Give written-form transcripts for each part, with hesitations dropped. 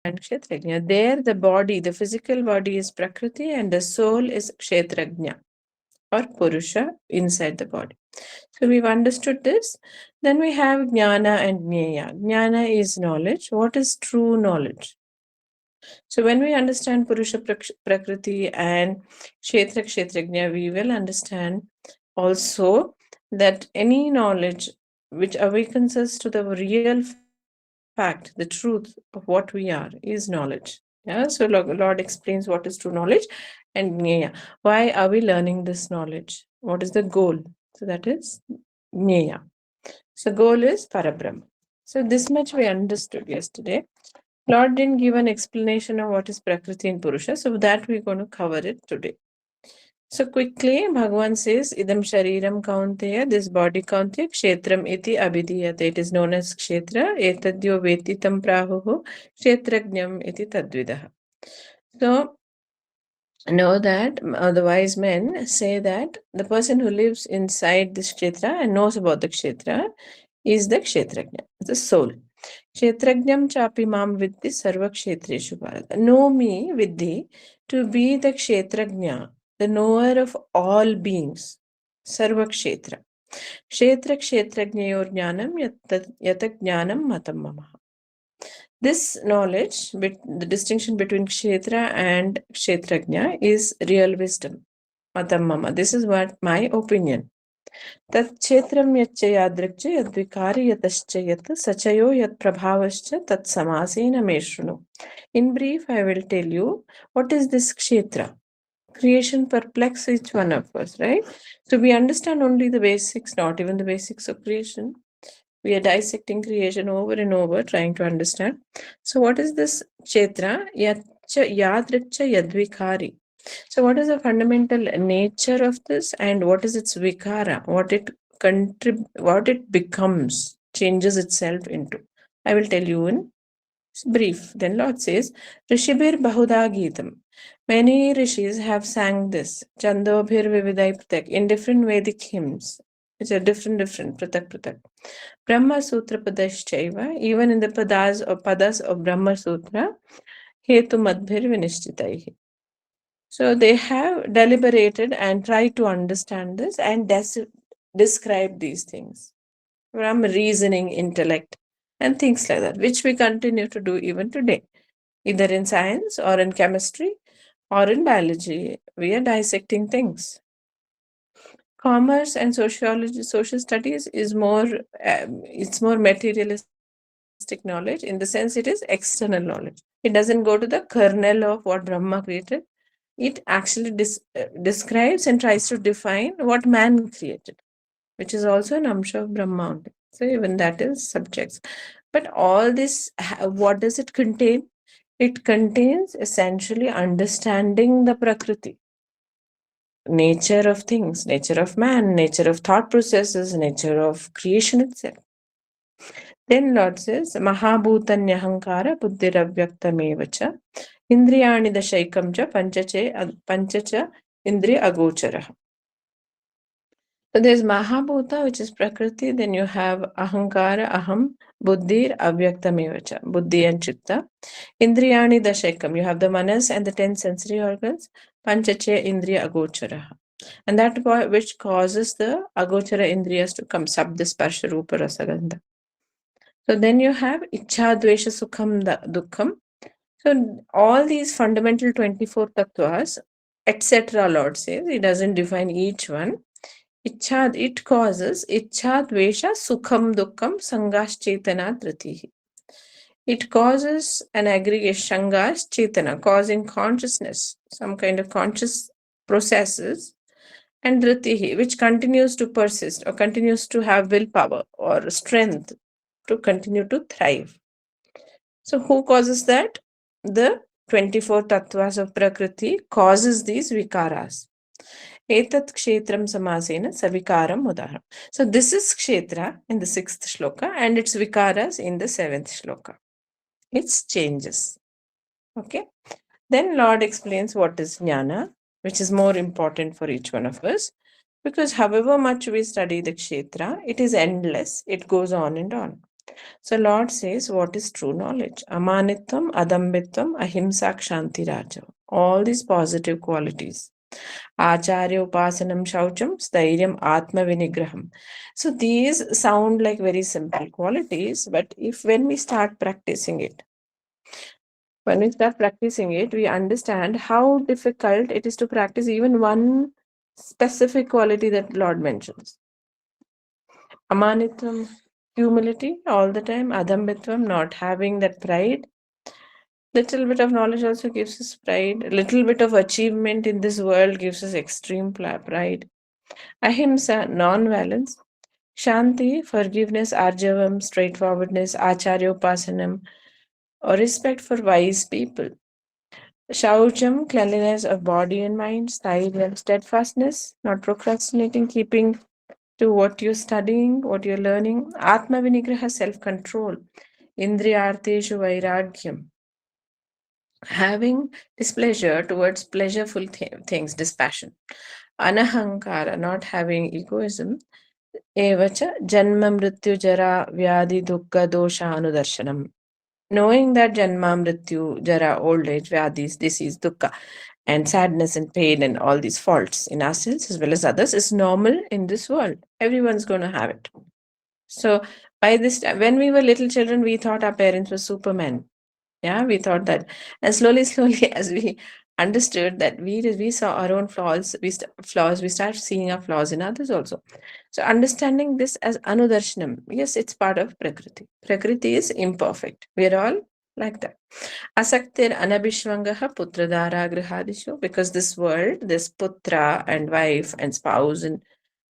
and Kshetrajna. There, the body, the physical body is Prakriti and the soul is Kshetrajna or Purusha inside the body. So we've understood this. Then we have Jnana and Jnana. Jnana is knowledge. What is true knowledge? So when we understand Purusha Prakriti and Kshetrajna, we will understand also that any knowledge which awakens us to the real fact, the truth of what we are, is knowledge. Yeah, so Lord explains what is true knowledge and Jnana. Why are we learning this knowledge? What is the goal? So that is Jnana. So goal is Parabrahma. So this much we understood yesterday. Lord didn't give an explanation of what is Prakriti and Purusha, so that we're going to cover it today. So quickly, Bhagavan says, Idam Shariram Kaunteya, this body Kaunteya, Kshetram iti abhidhiyate. It is known as Kshetra, etadyo vetitam prahuhu, Kshetrajnam iti tadvidaha. So, know that the wise men say that the person who lives inside this Kshetra and knows about the Kshetra is the Kshetrajna, the soul. Kshetrajnam chapi mam vidhi sarva kshetreshu bharata. Know me, vidhi, to be the Kshetrajna, the knower of all beings. Sarva kshetra. Kshetra kshetrajnayor jnanam yata jnanam matam mama. This knowledge, the distinction between kshetra and kshetrajna, is real wisdom. Matam mama. This is what my opinion. Tat kshetram yaccha yadrikcha yadvikari yatascha yat sachayo yat prabhavascha tat samasena meshrunu. In brief, I will tell you what is this kshetra. Creation perplexes each one of us, right? So we understand only the basics, not even the basics of creation. We are dissecting creation over and over, trying to understand. So what is this kshetra? Yadrikcha yadvikari. So what is the fundamental nature of this and what is its vikara? What it becomes, changes itself into. I will tell you in brief. Then Lord says, Rishibir Bahuda Gitam. Many rishis have sang this, Chandobhir Vividai Pratak, in different Vedic hymns, which are different, Pratak. Brahma Sutra Padaschaiva, even in the padas of Brahma Sutra, Hetu Madbhir Vinishtitaihi. So they have deliberated and tried to understand this and describe these things from reasoning, intellect, and things like that, which we continue to do even today, either in science or in chemistry or in biology. We are dissecting things. Commerce and social studies is more, it's more materialistic knowledge. In the sense, it is external knowledge. It doesn't go to the kernel of what Brahma created. It actually describes and tries to define what man created, which is also an amsha of Brahma. So even that is subjects. But all this, what does it contain? It contains essentially understanding the Prakriti, nature of things, nature of man, nature of thought processes, nature of creation itself. Then Lord says, Mahabhutanyahankara buddhiravyaktamevacha indriyani dashaikam cha panchacha indriya agochara. So there's Mahabhuta, which is Prakriti. Then you have Ahankara, Aham, Buddhir, Avyaktamevacha, Buddhi and Chitta. Indriyani Dashekam, you have the Manas and the 10 sensory organs. Panchache Indriya Agochara. And that which causes the Agochara Indriyas to come, Sabda, Sparsha, Rupa, Rasagandha. So then you have Ichha, Dvesha, Sukham, Dukkham. So all these fundamental 24 tattvas, etc., Lord says, he doesn't define each one. It causes Ichha, Dvesha, Sukham, Dukkham, Sangas, Chetana, Tritihi. It causes an aggregation, Sangas, Chetana, causing consciousness, some kind of conscious processes, and Dritihi, which continues to persist or continues to have willpower or strength to continue to thrive. So who causes that? The 24 tattvas of Prakriti causes these vikaras. Etat kshetram samasena savikaram udaharam. So this is kshetra in the 6th shloka and its vikaras in the 7th shloka. It's changes. Okay. Then Lord explains what is jnana, which is more important for each one of us. Because however much we study the kshetra, it is endless. It goes on and on. So Lord says, what is true knowledge? Amanitvam, adambitvam, ahimsa, kshanti, raja. All these positive qualities. Acharya upasanam shaucham, stairyam atma vinigraham. So these sound like very simple qualities, but when we start practicing it, we understand how difficult it is to practice even one specific quality that Lord mentions. Amanitvam, humility all the time. Adambitvam, not having that pride. Little bit of knowledge also gives us pride. A little bit of achievement in this world gives us extreme pride. Ahimsa, non-violence. Shanti, forgiveness. Arjavam, straightforwardness. Acharya upasanam, or respect for wise people. Shaucham, cleanliness of body and mind. Stairyam, steadfastness, not procrastinating, keeping to what you're studying, what you're learning. Atma vinigraha, self-control. Indriyarteshu vairagyam, having displeasure towards pleasureful things, dispassion. Anahankara, not having egoism. Evacha janma mrityu jara vyadi dukkha dosha anudarshanam. Knowing that janma mrityu jara, old age, vyadis, disease, dukkha, and sadness and pain and all these faults in ourselves as well as others is normal in this world. Everyone's going to have it. So by this time, when we were little children, we thought our parents were supermen. Yeah, we thought that. And slowly, as we understood that we saw our own flaws, we start seeing our flaws in others also. So understanding this as anudarshanam, yes, it's part of Prakriti. Prakriti is imperfect. We're all like that. Asaktir anabhishvangaha putradara grihadishu, because this world, this putra and wife and spouse and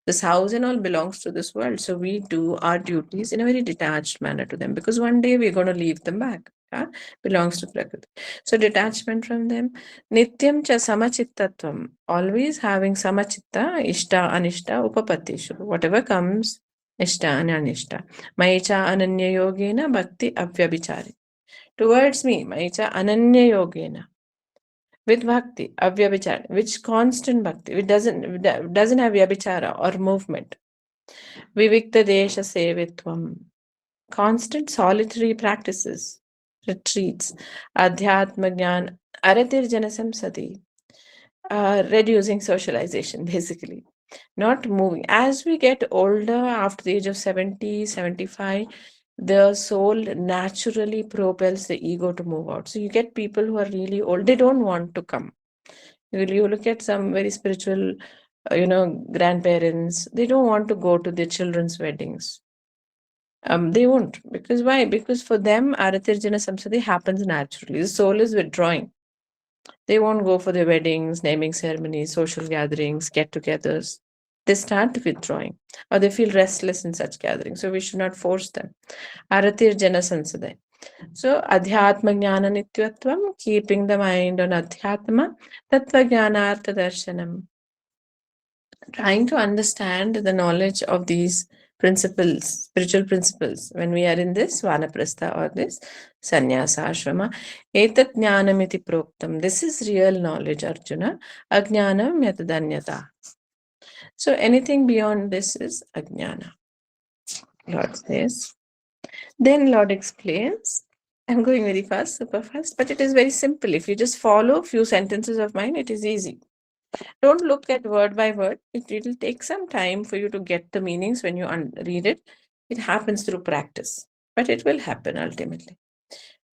this house and all belongs to this world. So we do our duties in a very detached manner to them, because one day we're going to leave them back. Yeah? Belongs to Prakriti. So detachment from them. Nityam cha samachittattvam. Always having samachitta, ishta, anishta, upapatishu. Whatever comes, ishta and anishta. Maicha ananya yogena bhakti avyabhichari. Towards me, Maicha ananya yogena. With bhakti, avyabhichara, which constant bhakti, it doesn't have vyabhichara or movement. Vivikta desha sevitvam, constant solitary practices, retreats. Adhyatma jnana, aratir janasam sati, reducing socialization basically, not moving. As we get older, after the age of 70, 75, the soul naturally propels the ego to move out. So you get people who are really old, they don't want to come. You look at some very spiritual, grandparents, they don't want to go to their children's weddings. They won't. Because why? Because for them, Aratirjana Samsati happens naturally. The soul is withdrawing. They won't go for their weddings, naming ceremonies, social gatherings, get togethers. They start withdrawing or they feel restless in such gatherings. So we should not force them. Aratirjana Samsadai. So, Adhyatma Jnana Nityatvam, keeping the mind on Adhyatma, Tattva Jnanartha Darshanam. Trying to understand the knowledge of these principles, spiritual principles, when we are in this Vanaprastha or this Sannyasa Ashrama. Etat Jnanamiti Proktam. This is real knowledge, Arjuna. Ajnanam Yatadanyata. So, anything beyond this is Ajnana. Lord says. Then Lord explains. I'm going very fast, super fast, but it is very simple. If you just follow a few sentences of mine, it is easy. Don't look at word by word. It will take some time for you to get the meanings when you read it. It happens through practice, but it will happen ultimately.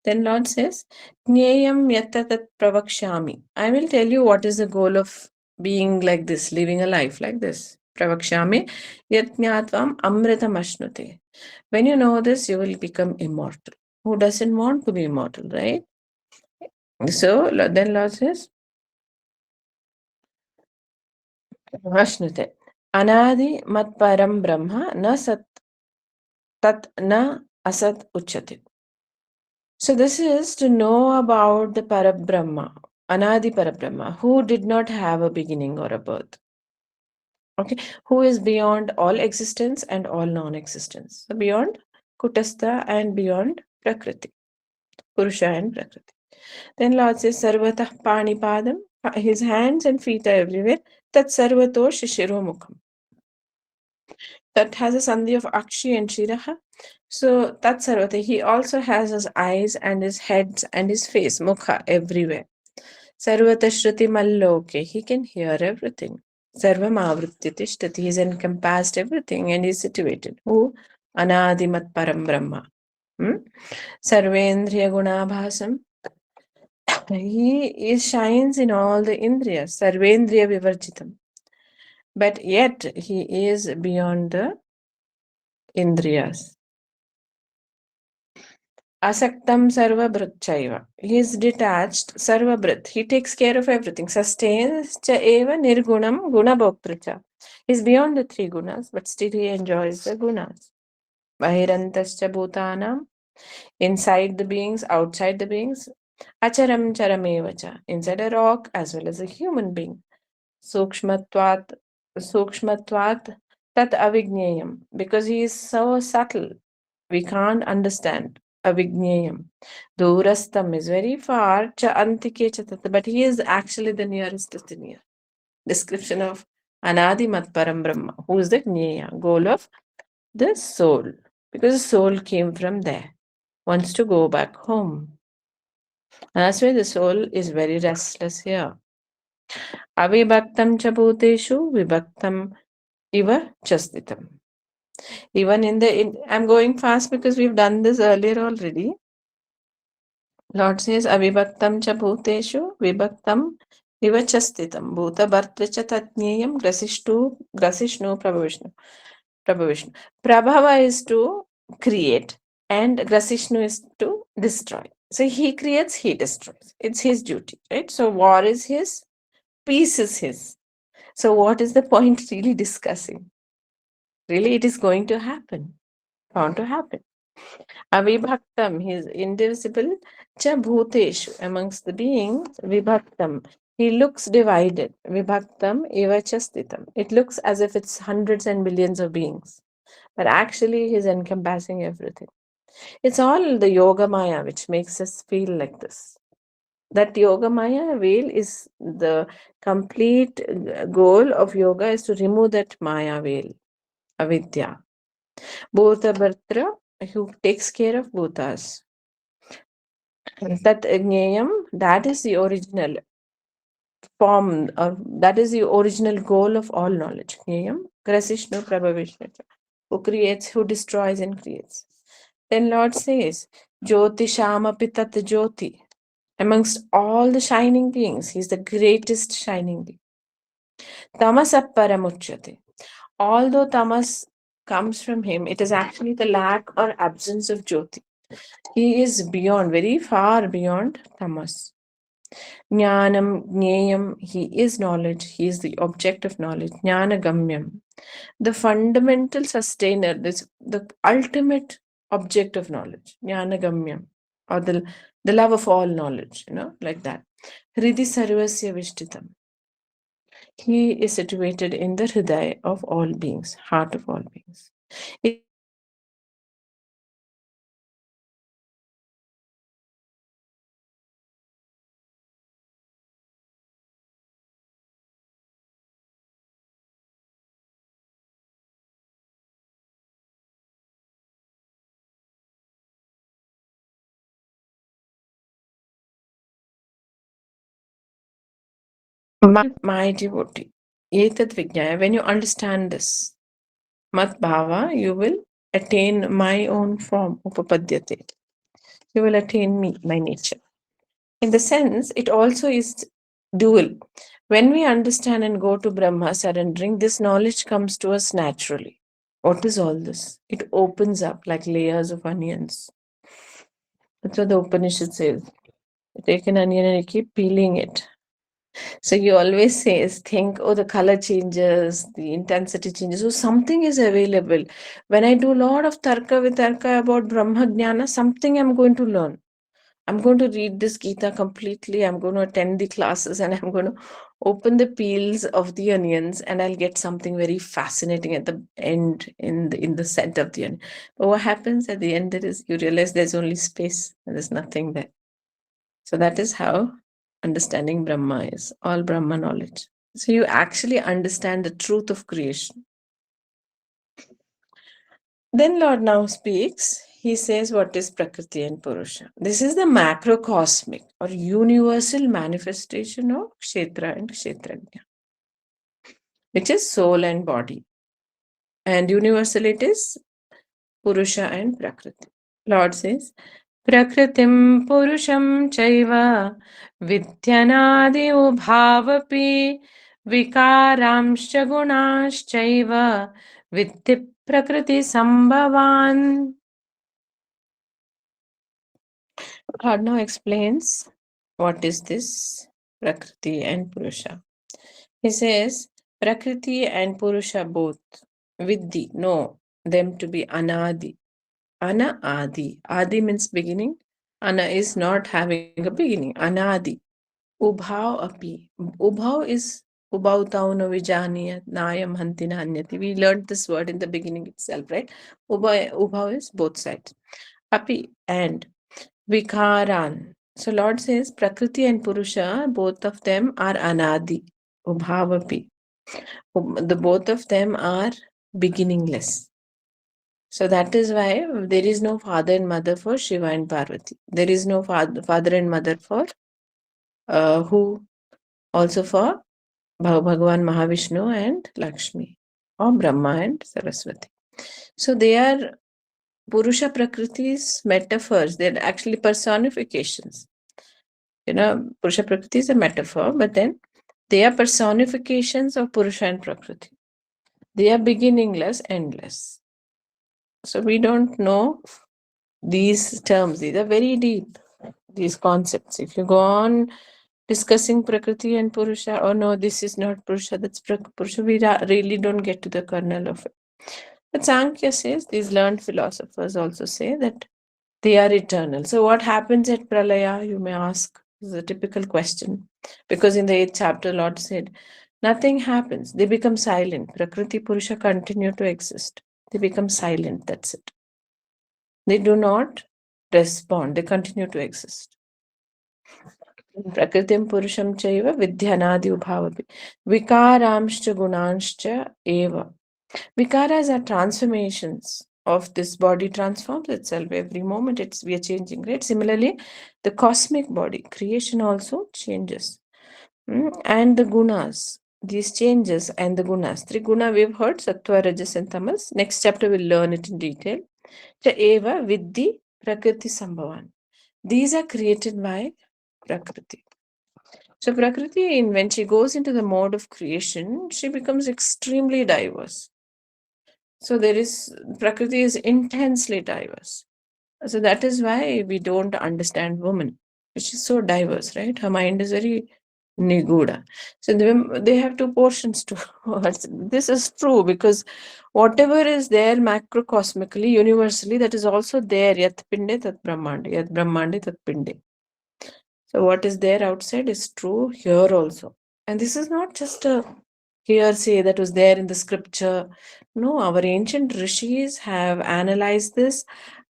Then Lord says, Jneyam yatatat pravakshami. I will tell you what is the goal of being like this, living a life like this. Pravakshami yatnyatvam amritam ashnute. When you know this, you will become immortal. Who doesn't want to be immortal, right? So then Lord says, Ashnute. Anadi mat param brahma na sat tat na asat uchate. So this is to know about the Parabrahma, Anadi Parabrahma, who did not have a beginning or a birth. Okay, who is beyond all existence and all non-existence. So beyond Kutastha and beyond Prakriti, Purusha and Prakriti. Then Lord says, Sarvatah Panipadam, his hands and feet are everywhere. Tat Sarvato Shishiro Mukham. that has a sandhi of Akshi and Shiraha. So that's Sarvata. He also has his eyes and his heads and his face, Mukha, everywhere. Sarvata Shruti Malloke. He can hear everything. Sarvam Avritti Tishtati. He's encompassed everything and he's situated. Who? Anadimat Param Brahma. Hmm? Sarvendriya Gunabhasam. He shines in all the Indriyas. Sarvendriya Vivarjitam. But yet he is beyond the Indriyas. Asaktam sarvabhritchaiva. He is detached, sarvabhrit. He takes care of everything. Sustains cha eva nirgunam gunabhoktracha. He is beyond the three gunas, but still he enjoys the gunas. Bahirantascha bhutanam. Inside the beings, outside the beings. Acharam charamevacha. Inside a rock as well as a human being. Sukshmatvat, Sukshmatvat tat avigneyam. Because he is so subtle, we can't understand. Avigneyam. Durastam is very far, cha antike cha tat, but he is actually the nearest to the near. Description of Anadimat Param Brahma, who is the Gneya, goal of the soul. Because the soul came from there, wants to go back home. And that's why the soul is very restless here. Avibhaktam cha bhuteshu vibhaktam iva chastitam. Even I'm going fast because we've done this earlier already. Lord says, Avibhaktam cha bhuteshu vibhaktam iva chastitam. Bhuta bhartva cha tatnyayam grasishnu prabhavishnu. Prabhavishnu. Prabhava is to create and grasishnu is to destroy. So he creates, he destroys. It's his duty, right? So war is his, peace is his. So what is the point really discussing? Really, it is going to happen. Bound to happen. Avibhaktam, he is indivisible. Cha bhuteshu, amongst the beings, vibhaktam. He looks divided. Vibhaktam eva chastitam. It looks as if it's hundreds and millions of beings. But actually, he's encompassing everything. It's all the Yoga Maya which makes us feel like this. That Yoga Maya veil is the complete goal of yoga is to remove that Maya veil, avidya. Bhuta Bhartra, who takes care of bhutas. That Jnayam, that is the original form, that is the original goal of all knowledge. Jnayam, Grasishnu Prabhavishnu, who creates, who destroys and creates. Then Lord says, Jyoti Shama Pitat Jyoti. Amongst all the shining beings, he is the greatest shining being. Tamasa Paramuchyate. Although tamas comes from him, it is actually the lack or absence of Jyoti. He is beyond, very far beyond tamas. Jnanam, Jneyam, he is knowledge, he is the object of knowledge. Jnana Gamyam, the fundamental sustainer, this the ultimate object of knowledge. Jnana Gamyam, or the love of all knowledge, like that. Hridi Sarvasya Vishtitam. He is situated in the Hriday of all beings, heart of all beings. My devotee, Etat Vijnaya, when you understand this, Mat Bhava, you will attain my own form, Upapadyate. You will attain me, my nature. In the sense, it also is dual. When we understand and go to Brahma surrendering, this knowledge comes to us naturally. What is all this? It opens up like layers of onions. That's what the Upanishad says. You take an onion and you keep peeling it. So you always think, oh, the color changes, the intensity changes. So something is available. When I do a lot of tarka vitarka about Brahma Jnana, something I'm going to learn. I'm going to read this Gita completely. I'm going to attend the classes and I'm going to open the peels of the onions and I'll get something very fascinating at the end in the center of the onion. But what happens at the end is you realize there's only space and there's nothing there. So that is how understanding Brahma is, all Brahma knowledge. So you actually understand the truth of creation. Then Lord now speaks. He says what is Prakriti and Purusha. This is the macrocosmic or universal manifestation of Kshetra and Kshetrajna, which is soul and body. And universal it is Purusha and Prakriti. Lord says, Prakritim Purusham Chaiva Vidyanadi Ubhavapi Vikaramscha Gunashchaiva Vitti Prakriti Sambhavan. Lord now explains what is this Prakriti and Purusha. He says, Prakriti and Purusha both, Vidhi, know them to be Anadi. Ana Adi. Adi means beginning. Ana is not having a beginning. Anadi. Ubhav api. Ubhav is Ubhautau no vijaniya nayam hantina anyati. We learned this word in the beginning itself, right? Ubhav is both sides. Api and Vikaran. So Lord says Prakriti and Purusha, both of them are Anadi. Ubhavapi. The both of them are beginningless. So that is why there is no father and mother for Shiva and Parvati. There is no father and mother for who also for Bhagavan Mahavishnu and Lakshmi, or Brahma and Saraswati. So they are Purusha Prakriti's metaphors. They're actually personifications. Purusha Prakriti is a metaphor, but then they are personifications of Purusha and Prakriti. They are beginningless, endless. So we don't know these terms. These are very deep, these concepts. If you go on discussing Prakriti and Purusha, oh no, this is not Purusha, that's Purusha, we really don't get to the kernel of it. But Sankhya says, these learned philosophers also say that they are eternal. So what happens at Pralaya, you may ask? This is a typical question. Because in the 8th chapter, Lord said, nothing happens. They become silent. Prakriti, Purusha continue to exist. They become silent. That's it. They do not respond. They continue to exist. Prakritim Purusham Chaiva Vidyanadi Ubhavapi. Vikaramscha Gunanscha Eva. Vikaras are transformations of this body transforms itself every moment. We are changing, right? Similarly, the cosmic body, creation also changes. And the gunas, these changes and the gunas. Triguna we've heard, Sattva, Rajas and Tamas. Next chapter we'll learn it in detail. Cha Eva Vidhi Prakriti Sambhavan. These are created by Prakriti. So Prakriti, when she goes into the mode of creation, she becomes extremely diverse. So Prakriti is intensely diverse. So that is why we don't understand woman. She's so diverse, right? Her mind is very niguda. So they have two portions to this is true because whatever is there macrocosmically, universally, that is also there. Yat pinde tat brahmande, yat brahmande tat pinde. So what is there outside is true here also. And this is not just a hearsay that was there in the scripture. No, our ancient rishis have analyzed this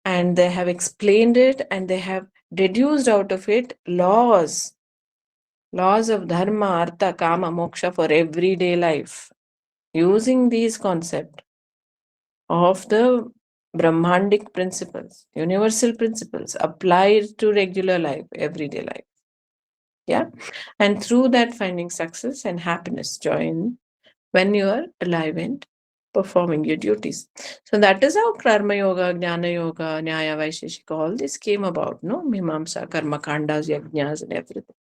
and they have explained it and they have deduced out of it laws of dharma, artha, kama, moksha for everyday life using these concepts of the Brahmandic principles, universal principles applied to regular life, everyday life. Yeah. And through that, finding success and happiness, joy in when you are alive and performing your duties. So that is how Karma Yoga, Jnana Yoga, Nyaya Vaisheshika, all this came about, no? Mimamsa, Karma Kandas, Yajnas, and everything.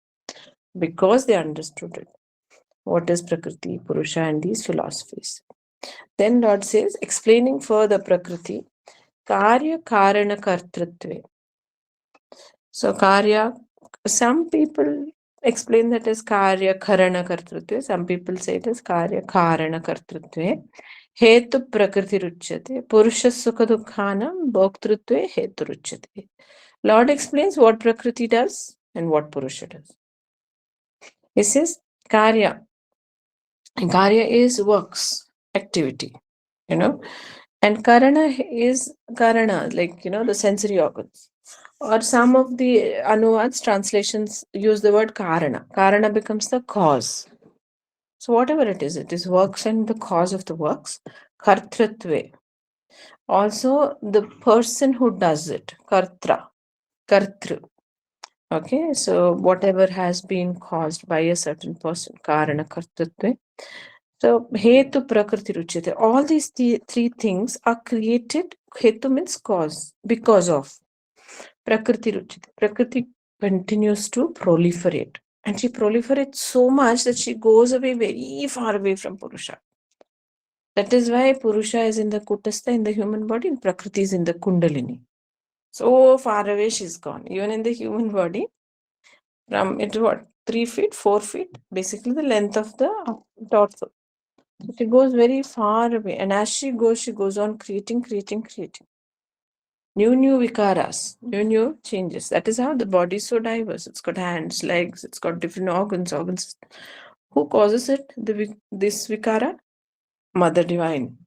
Because they understood it. What is Prakriti, Purusha, and these philosophies. Then Lord says, explaining further Prakriti, Karya Karana Kartritve. So Karya, some people explain that as Karya Karana Kartrutve. Some people say it as Karya Karana Kartrutve. Hetu Prakriti Ruchyate. Purusha Sukha Dukhanam Bhoktrutve Hetu Ruchyate. Lord explains what Prakriti does and what Purusha does. He says Karya. Karya is works, activity, and Karana is Karana, like, the sensory organs. Or some of the Anuvads translations use the word Karana. Karana becomes the cause. So whatever it is works and the cause of the works. Kartritve. Also, the person who does it, kartra, kartru. Okay, so whatever has been caused by a certain person, karana kartritve. So, hetu prakriti ruchite. All these three things are created. Hetu means cause, because of. Prakriti ruchite. Prakriti continues to proliferate. And she proliferates so much that she goes away very far away from Purusha. That is why Purusha is in the Kutastha, in the human body, and Prakriti is in the Kundalini. So far away she's gone. Even in the human body, from it what 3 feet, 4 feet, basically the length of the torso. So she goes very far away, and as she goes on creating, new vikaras, new changes. That is how the body is so diverse. It's got hands, legs, it's got different organs. Who causes it? This vikara, Mother Divine.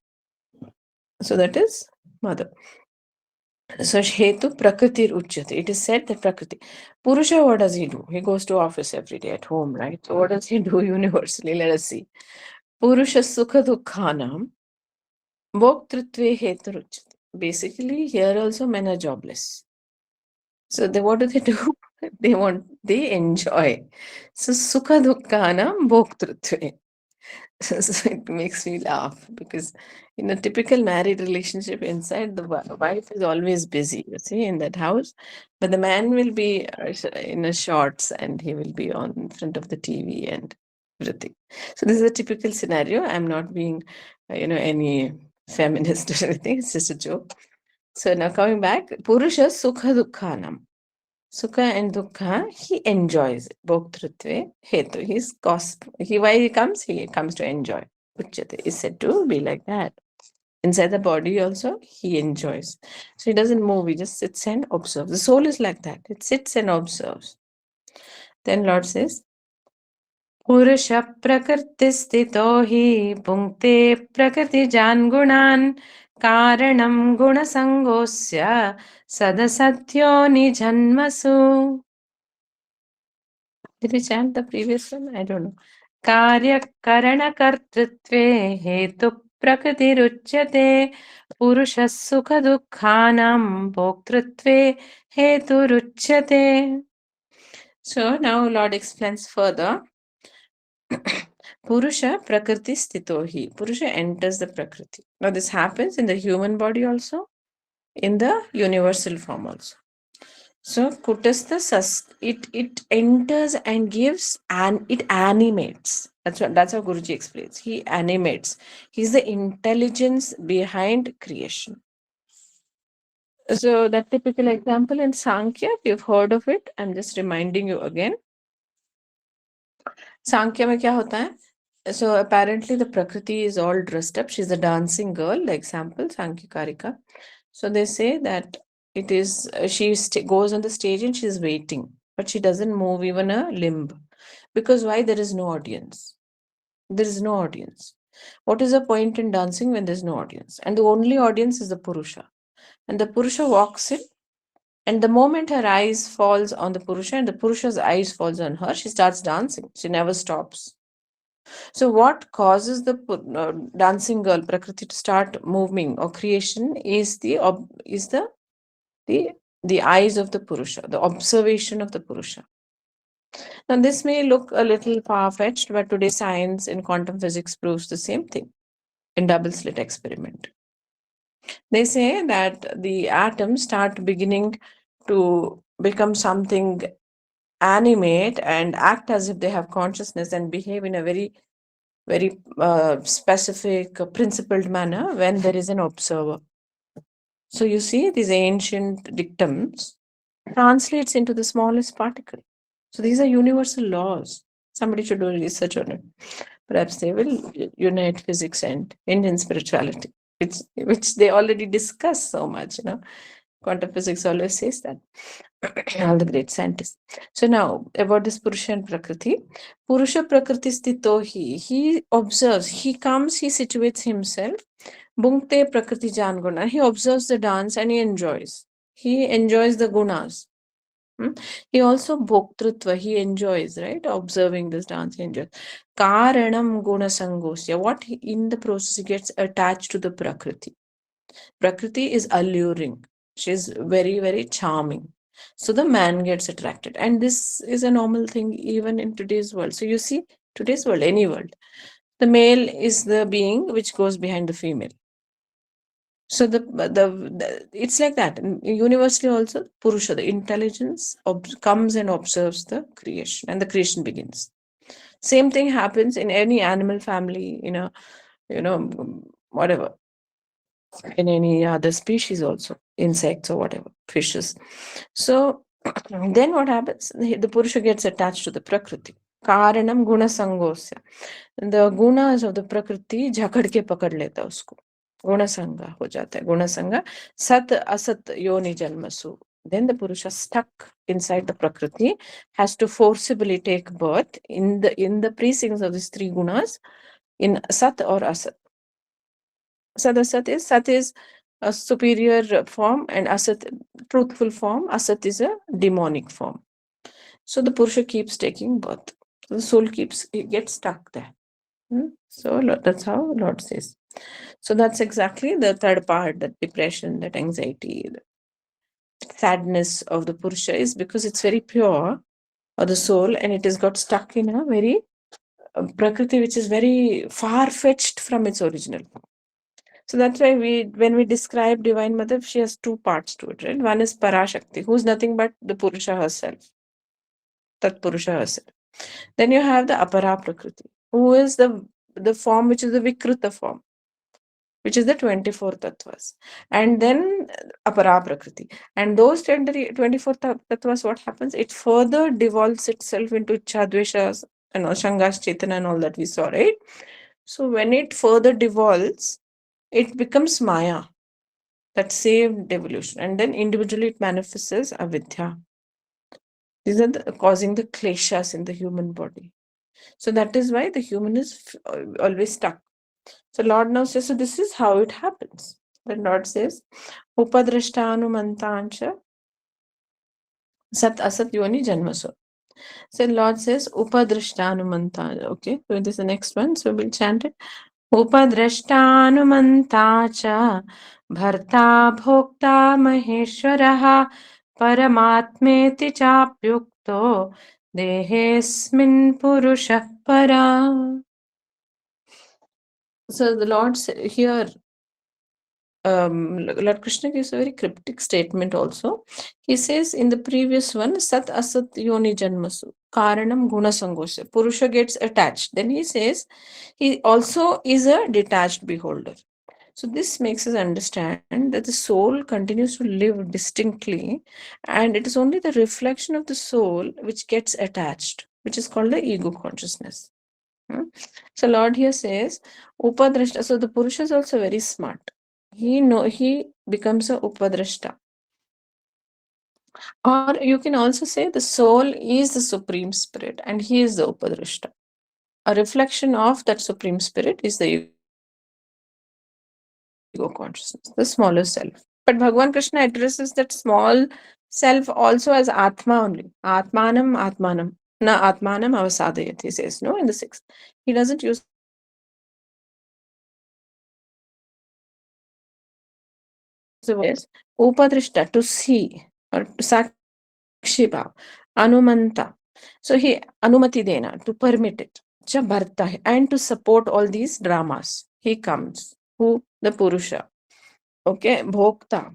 So that is Mother. So Hetu Prakriti Uchyate. It is said that Prakriti. Purusha, what does he do? He goes to office every day at home, right? So what does he do universally? Let us see. Purusha Sukha Dukkhanam Bhoktritve Hetu Uchyate. Basically, here also men are jobless. So what do? They enjoy. So Sukha Dukkhanam Bhoktritve. So it makes me laugh because in a typical married relationship, inside the wife is always busy, you see, in that house, but the man will be in a shorts and he will be on in front of the TV and everything. So this is a typical scenario. I'm not being, any feminist or anything. It's just a joke. So now coming back, Purusha Sukha Dukkhanam. Sukha and Dukkha, he enjoys it. Bhoktrutve hetu. Why he comes to enjoy. Uchyate is said to be like that. Inside the body also, he enjoys. So he doesn't move, he just sits and observes. The soul is like that. It sits and observes. Then Lord says, Purusha prakrti sthito hi punkte prakriti jan gunan karanam guna sangosya sadasatyo nijanmasu. Did we chant the previous one? I don't know. Karya karana kartritve hetu prakriti ruchyate purusha sukha dukkhanam bhoktritve hetu ruchyate. So now Lord explains further. Purusha prakriti sthitohi. Purusha enters the prakriti. Now this happens in the human body also, in the universal form also. So Kutastha it enters and gives and it animates. That's how Guruji explains. He animates. He's the intelligence behind creation. So that typical example in Sankhya, if you've heard of it, I'm just reminding you again. Sankhya mein kya hota hai? So apparently the Prakriti is all dressed up. She's a dancing girl, the example, Sankhya Karika. So they say that it is, goes on the stage and she's waiting, but she doesn't move even a limb. Because why? There is no audience. There is no audience. What is the point in dancing when there's no audience? And the only audience is the Purusha. And the Purusha walks in, and the moment her eyes falls on the Purusha and the Purusha's eyes falls on her, she starts dancing. She never stops. So what causes the dancing girl Prakriti to start moving or creation is the eyes of the Purusha, the observation of the Purusha. Now, this may look a little far-fetched, but today science in quantum physics proves the same thing in double-slit experiment. They say that the atoms start beginning to become something animate and act as if they have consciousness and behave in a very, very specific, principled manner when there is an observer. So you see, these ancient dictums translates into the smallest particle. So these are universal laws. Somebody should do research on it. Perhaps they will unite physics and Indian spirituality, which they already discuss so much. Quantum physics always says that. All the great scientists. So now about this Purusha and Prakriti. Purusha Prakriti Sthito he observes, he comes, he situates himself. Bhunkte Prakriti Jan Guna. He observes the dance and he enjoys. He enjoys the gunas. He also bhoktrutva, he enjoys, right? Observing this dance, he enjoys. Karanam guna sangosya. In the process he gets attached to the Prakriti. Prakriti is alluring. She's very, very charming. So the man gets attracted. And this is a normal thing even in today's world. So you see, today's world, any world, the male is the being which goes behind the female. So the it's like that. And universally also, Purusha, the intelligence comes and observes the creation, and the creation begins. Same thing happens in any animal family, whatever, in any other species also, insects or whatever, fishes. So then what happens? The Purusha gets attached to the Prakriti. Karanam guna sangosya. The gunas of the Prakriti झकड़ के पकड़ लेता है उसको. गुण संगा हो जाता है. गुण संगा सत असत योनि जन्मसु. Then the Purusha, stuck inside the Prakriti, has to forcibly take birth in the precincts of these three gunas, in Sat or Asat. Sat is a superior form, and Asat, truthful form. Asat is a demonic form. So the Purusha keeps taking birth. The soul gets stuck there. So that's how Lord says. So that's exactly the third part, that depression, that anxiety, the sadness of the Purusha is because it's very pure, or the soul, and it has got stuck in a very Prakriti which is very far-fetched from its original form. So that's why when we describe Divine Mother, she has two parts to it, right? One is Parashakti, who's nothing but the Purusha herself, Tat Purusha herself. Then you have the Apara Prakriti, who is the form which is the Vikruta form, which is the 24 tattvas. And then Apara Prakriti. And those 24 tattvas, what happens? It further devolves itself into Chadveshas and Shangas, Chetana, and all that we saw, right? So when it further devolves, it becomes Maya, that saved evolution. And then individually it manifests as Avidya. These are causing the kleshas in the human body. So that is why the human is always stuck. So Lord now says, so this is how it happens. The Lord says, Upadrashtanumantancha Sat Asat Yoni Janmaso. So Lord says, Upadrashtanumanta. Okay, so this is the next one. So we'll chant it. Upadrashtanumantacha Bharta Bhokta Maheshwaraha Paramatmeti Chapyukto Dehesmin Purushah Para. So the Lord here, Lord Krishna gives a very cryptic statement also. He says in the previous one, Sat Asat Yoni Janmasu, Karanam Guna Sangosya. Purusha gets attached. Then he says he also is a detached beholder. So this makes us understand that the soul continues to live distinctly, and it is only the reflection of the soul which gets attached, which is called the ego consciousness. So Lord here says, Upadrashta. So the Purusha is also very smart. He becomes a Upadrashta. Or you can also say the soul is the Supreme Spirit and he is the Upadrashta. A reflection of that Supreme Spirit is the ego consciousness, the smaller self. But Bhagavan Krishna addresses that small self also as Atma only. Atmanam, Atmanam. Na Atmanam avasadayat, he says, no, in the sixth. He doesn't use the word is Upadrishta, to see, or Sakshi Bhav, Anumanta. So he Anumati Dena, to permit it. Cha Bharta, and to support all these dramas. He comes. Who? The Purusha. Okay, Bhokta.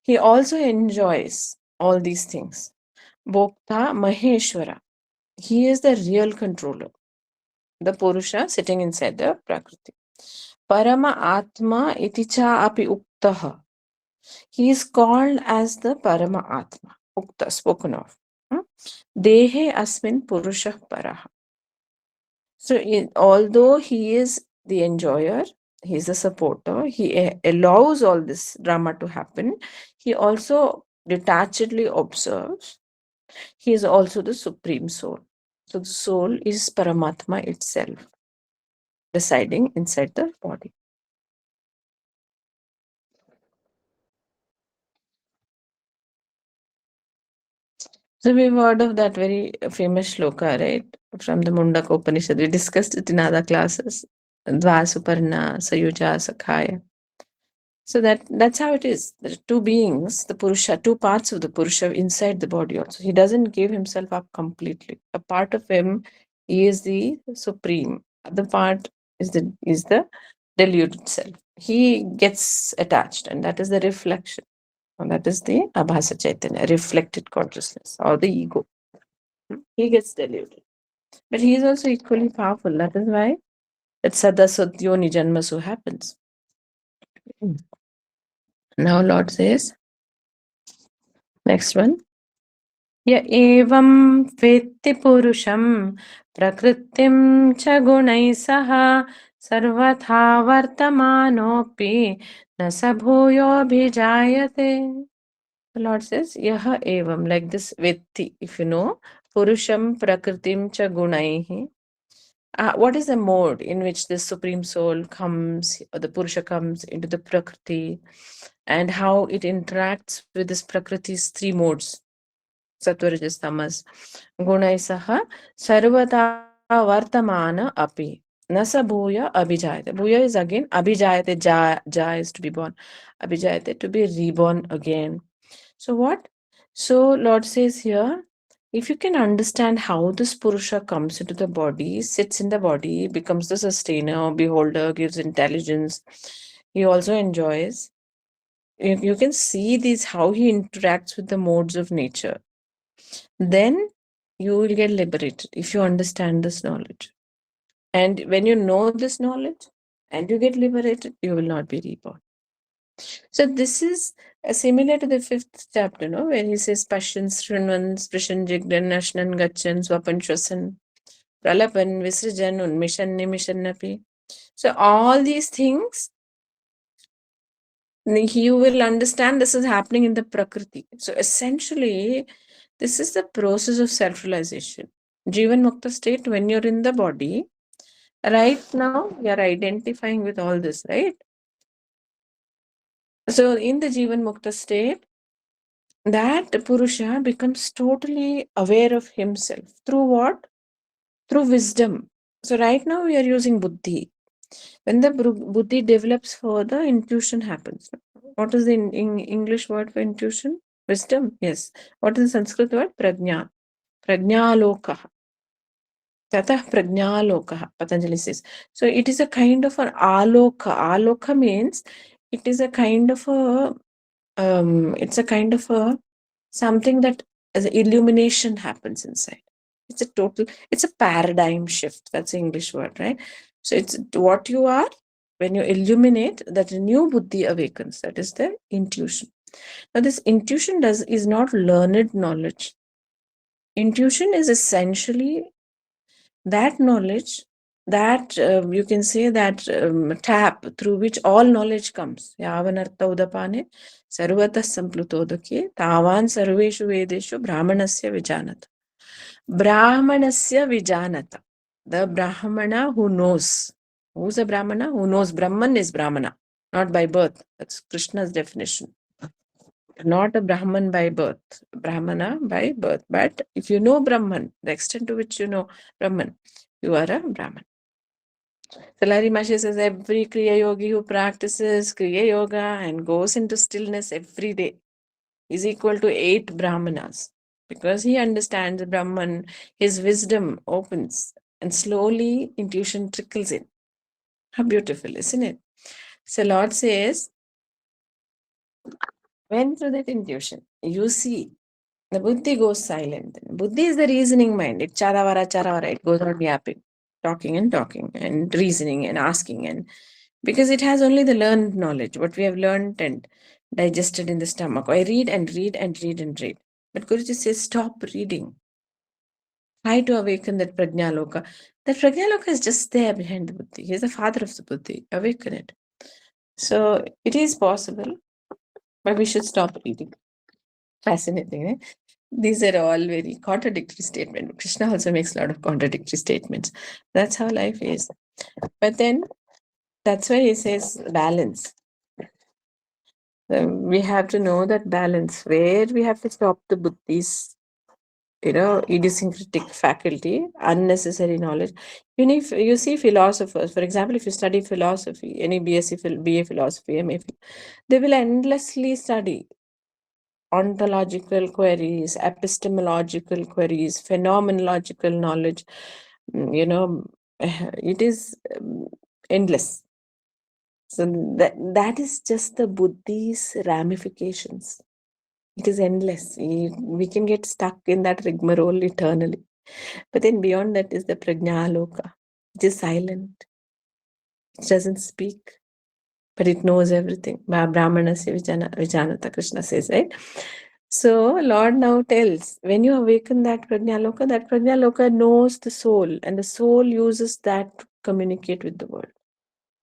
He also enjoys all these things. Bhokta Maheshwara. He is the real controller. The Purusha sitting inside the Prakriti. Parama Atma iticha api uktaha. He is called as the Parama Atma, Ukta, spoken of. Dehe asmin Purusha Paraha. So although he is the enjoyer, he is the supporter, he allows all this drama to happen, he also detachedly observes. He is also the supreme soul. So the soul is Paramatma itself, residing inside the body. So we've heard of that very famous shloka, right? From the Mundaka Upanishad. We discussed it in other classes. Dva Suparna Sayuja Sakhaya. So that's how it is. There are two beings, the Purusha, two parts of the Purusha inside the body also. He doesn't give himself up completely. A part of him is the supreme. Other part is the deluded self. He gets attached, and that is the reflection. And that is the Abhasa Chaitanya, reflected consciousness or the ego. He gets deluded. But he is also equally powerful. That is why that Sada Satyoni Janmasu happens. Now Lord says, next one. य एवं वेत्ति पुरुषं प्रकृतिं च गुणैः सह सर्वथा वर्तमानोऽपि न स भूयोऽभिजायते. The Lord says, Yaha evam, like this vetti, if you know, Purusham Prakritim cha gunaihi. What is the mode in which the Supreme Soul comes, or the Purusha comes into the Prakriti, and how it interacts with this Prakriti's three modes, Sattva, Rajas, Tamas, Gunai Saha, Sarvata Vartamana Api. Nasa Bhuya Abhijayate. Bhuya is again Abhijayate, Ja is to be born. Abhijayate, to be reborn again. So what? So Lord says here, if you can understand how this Purusha comes into the body, sits in the body, becomes the sustainer, beholder, gives intelligence, he also enjoys. You can see this how he interacts with the modes of nature. Then you will get liberated if you understand this knowledge. And when you know this knowledge and you get liberated, you will not be reborn. So this is similar to the fifth chapter, no, where he says Pashan, Srinvan, Sprishan, Jigdan, Ashnan, Gachan, Swapan, Shwasan, Pralapan, Visrajan, Unmishan, Nimishan, Napi. So all these things, you will understand this is happening in the Prakriti. So essentially, this is the process of self-realization. Jivan Mukta state, when you're in the body, right now, you're identifying with all this, right? So in the Jivan Mukta state, that Purusha becomes totally aware of himself. Through what? Through wisdom. So right now we are using buddhi. When the buddhi develops further, intuition happens. What is the English word for intuition? Wisdom. Yes. What is the Sanskrit word? Prajna. Prajnaloka. Tata prajnaloka, Patanjali says. So it is a kind of an aloka. Aloka means it is a kind of a it's a kind of a something that as illumination happens inside. It's a paradigm shift. That's the English word, right? So it's what you are when you illuminate, that a new buddhi awakens. That is the intuition. Now this intuition is not learned knowledge. Intuition is essentially that knowledge, that you can say that tap through which all knowledge comes. Yavanartha udapane sarvata samplutodake tavan sarveshu vedeshu brahmanasya vijanata. Brahmanasya vijanata. The Brahmana who knows. Who's a Brahmana? Who knows Brahman is Brahmana, not by birth. That's Krishna's definition. Not a Brahman by birth, Brahmana by birth. But if you know Brahman, the extent to which you know Brahman, you are a Brahman. So Larry Maharshi says every Kriya Yogi who practices Kriya Yoga and goes into stillness every day is equal to 8 Brahmanas. Because he understands Brahman, his wisdom opens and slowly intuition trickles in. How beautiful, isn't it? So Lord says, when through that intuition, you see the buddhi goes silent. Buddhi is the reasoning mind. It charavara, it goes on yapping, talking and reasoning and asking. And because it has only the learned knowledge, what we have learned and digested in the stomach. I read and read and read and read. But Guruji says, stop reading. Try to awaken that Prajnaloka. That Prajnaloka is just there behind the buddhi. He is the father of the buddhi. Awaken it. So it is possible, but we should stop reading. Fascinating, eh? These are all very contradictory statements. Krishna also makes a lot of contradictory statements. That's how life is. But then that's why he says balance. We have to know that balance, where we have to stop the buddhis idiosyncratic faculty, unnecessary knowledge. You see philosophers, for example, if you study philosophy, any BA philosophy, MA, they will endlessly study ontological queries, epistemological queries, phenomenological knowledge. It is endless. So that is just the Buddhi's ramifications. It is endless. We can get stuck in that rigmarole eternally. But then beyond that is the Prajnaloka, which is silent. It doesn't speak, but it knows everything. Brahmanasya Vijanata, Krishna says, right? So Lord now tells, when you awaken that Prajnaloka knows the soul, and the soul uses that to communicate with the world.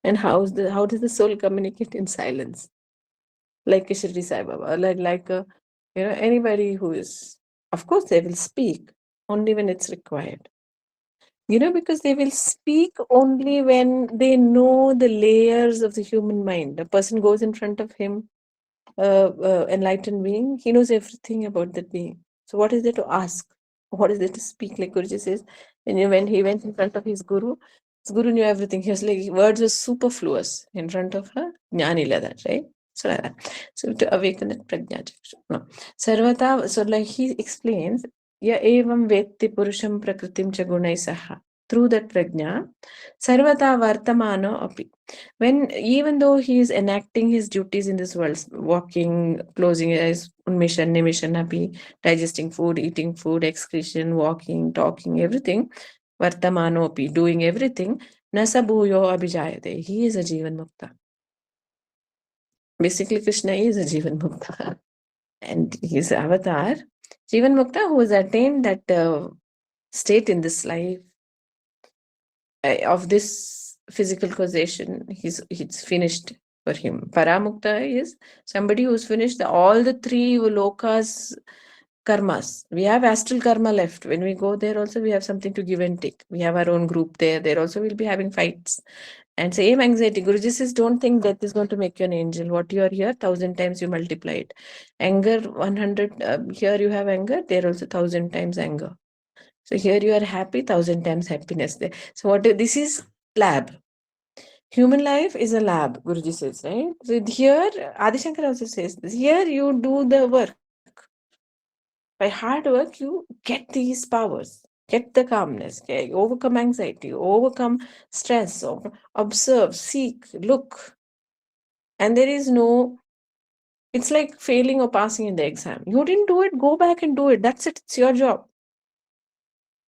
And how does the soul communicate? In silence? Like Shirdi Sai Baba, like anybody who is, of course, they will speak only when it's required. Because they will speak only when they know the layers of the human mind. A person goes in front of him, enlightened being, he knows everything about that being. So what is there to ask? What is there to speak? Like Guruji says, when he went in front of his guru knew everything. He was like, words were superfluous in front of her Jnani that, right? So like that. So to awaken that prajna chakshu. No. Sarvata, so like he explains, ya evam vetti purusham prakritim cha gunai saha. Through that prajna, sarvata vartamano api. Even though he is enacting his duties in this world, walking, closing eyes, unmission, nimission, happy, digesting food, eating food, excretion, walking, talking, everything, vartamanopi, doing everything, nasabhuyo abhijayate. He is a Jivan Mukta. Basically, Krishna is a Jivan Mukta. And his avatar, Jivan Mukta, who has attained that state in this life of this physical causation, it's finished for him. Paramukta is somebody who's finished all the three lokas karmas. We have astral karma left. When we go there also, we have something to give and take. We have our own group there. There also we'll be having fights. And same anxiety. Guruji says, don't think death is going to make you an angel. What you are here, 1,000 times you multiply it. Anger, 100. Here you have anger. There also 1,000 times anger. So here you are happy, 1,000 times happiness there. So this is lab. Human life is a lab, Guruji says, right? So here, Adi Shankar also says this. Here you do the work. By hard work, you get these powers, get the calmness, overcome anxiety, overcome stress, observe, seek, look. And there is no, it's like failing or passing in the exam. You didn't do it, go back and do it. That's it, it's your job.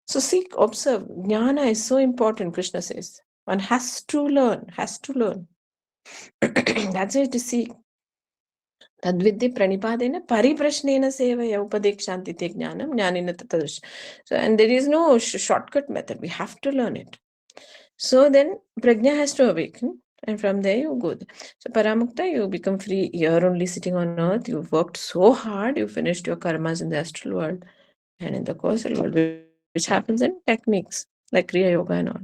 So seek, observe. Jnana is so important, Krishna says. One has to learn, That's it to seek. Tadvidya pranipadena pariprashnena sevaya upadekshanti te jnanam jnanina tatadash. So, and there is no shortcut method. We have to learn it. So then prajna has to awaken, and from there you go. So paramukta, you become free. You're only sitting on earth. You've worked so hard. You finished your karmas in the astral world and in the causal world, which happens in techniques like Kriya Yoga and all.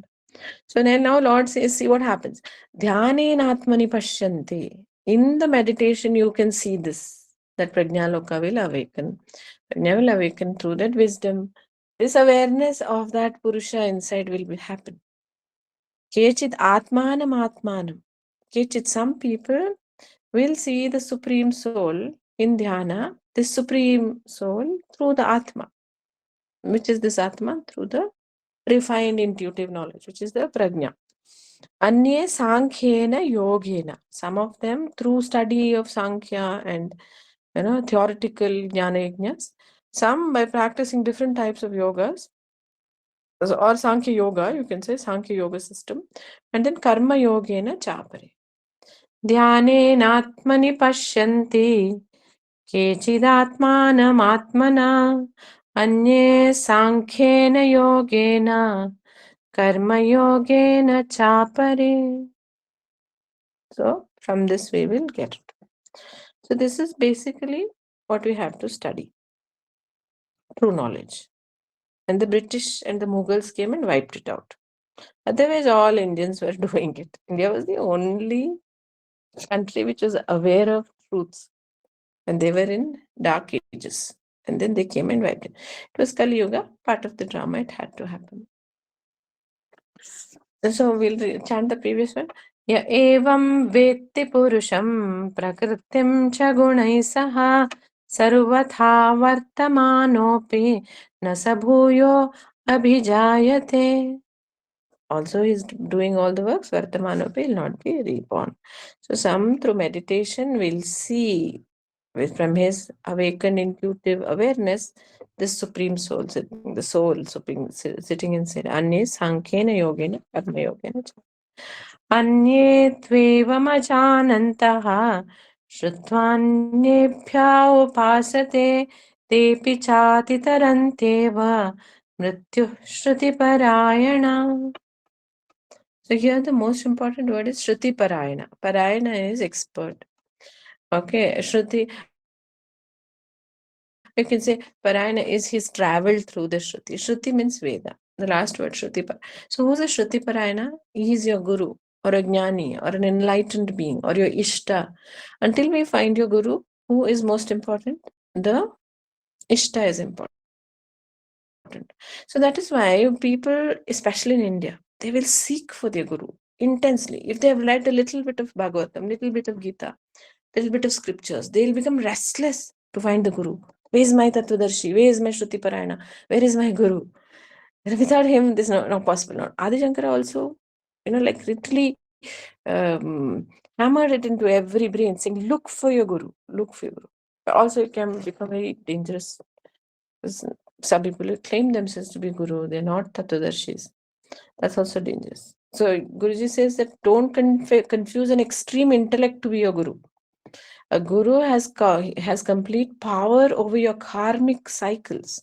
So then now Lord says, see what happens. Dhyane atmani pashyanti. In the meditation, you can see this, that Prajnaloka will awaken. Prajna will awaken through that wisdom. This awareness of that Purusha inside will happen. Kechit atmanam atmanam. Kechit, some people will see the Supreme Soul in dhyana, this Supreme Soul through the Atma. Which is this Atma? Through the refined intuitive knowledge, which is the prajna. Anye Sankhyena Yogena. Some of them through study of Sankhya and theoretical jnana yajnas. Some by practicing different types of yogas, or Sankhya Yoga, you can say Sankhya Yoga system, and then Karma Yogena Chapare. Dhyanenatmani pashyanti kechidatmanam atmana anye sankhena yogena karma yogena chapare. So from this we will get it. So this is basically what we have to study. True knowledge. And the British and the Mughals came and wiped it out. Otherwise all Indians were doing it. India was the only country which was aware of truths. And they were in dark ages. And then they came and wiped it. It was Kali Yuga, part of the drama. It had to happen. So we'll chant the previous one. Ya evam vetti purusham prakritim cha gunai saha sarvatha vartamanopi na sabhuyo abhijayate. Also, he's doing all the works, vartamanopi will not be reborn. So some through meditation will see from his awakened intuitive awareness this supreme soul, the soul sitting inside. Anye sankhena yogena karma yogena cha. Anye tvevamajnantaha shrutvanebhya upasate tepi chati taranteva mrityu shruti parayana. So here the most important word is Shruti Parayana. Parayana is expert. Okay, Shruti, you can say Parayana is he's traveled through the Shruti. Shruti means Veda. The last word Shruti. So who's a Shruti Parayana? He is your Guru or a Jnani or an enlightened being or your Ishta. Until we find your Guru, who is most important? The Ishta is important. So that is why people, especially in India, they will seek for their Guru intensely. If they have read a little bit of Bhagavatam, little bit of Gita, little bit of scriptures, they'll become restless to find the Guru. Where is my Tattvadarshi? Where is my Shruti Parayana? Where is my Guru? Without him, this is not possible. Not Adi Shankara also, like literally hammered it into every brain, saying, look for your Guru, look for your Guru. But also, it can become very dangerous. Some people claim themselves to be Guru, they're not Tattvadarshis. That's also dangerous. So, Guruji says that don't confuse an extreme intellect to be your Guru. A Guru has complete power over your karmic cycles.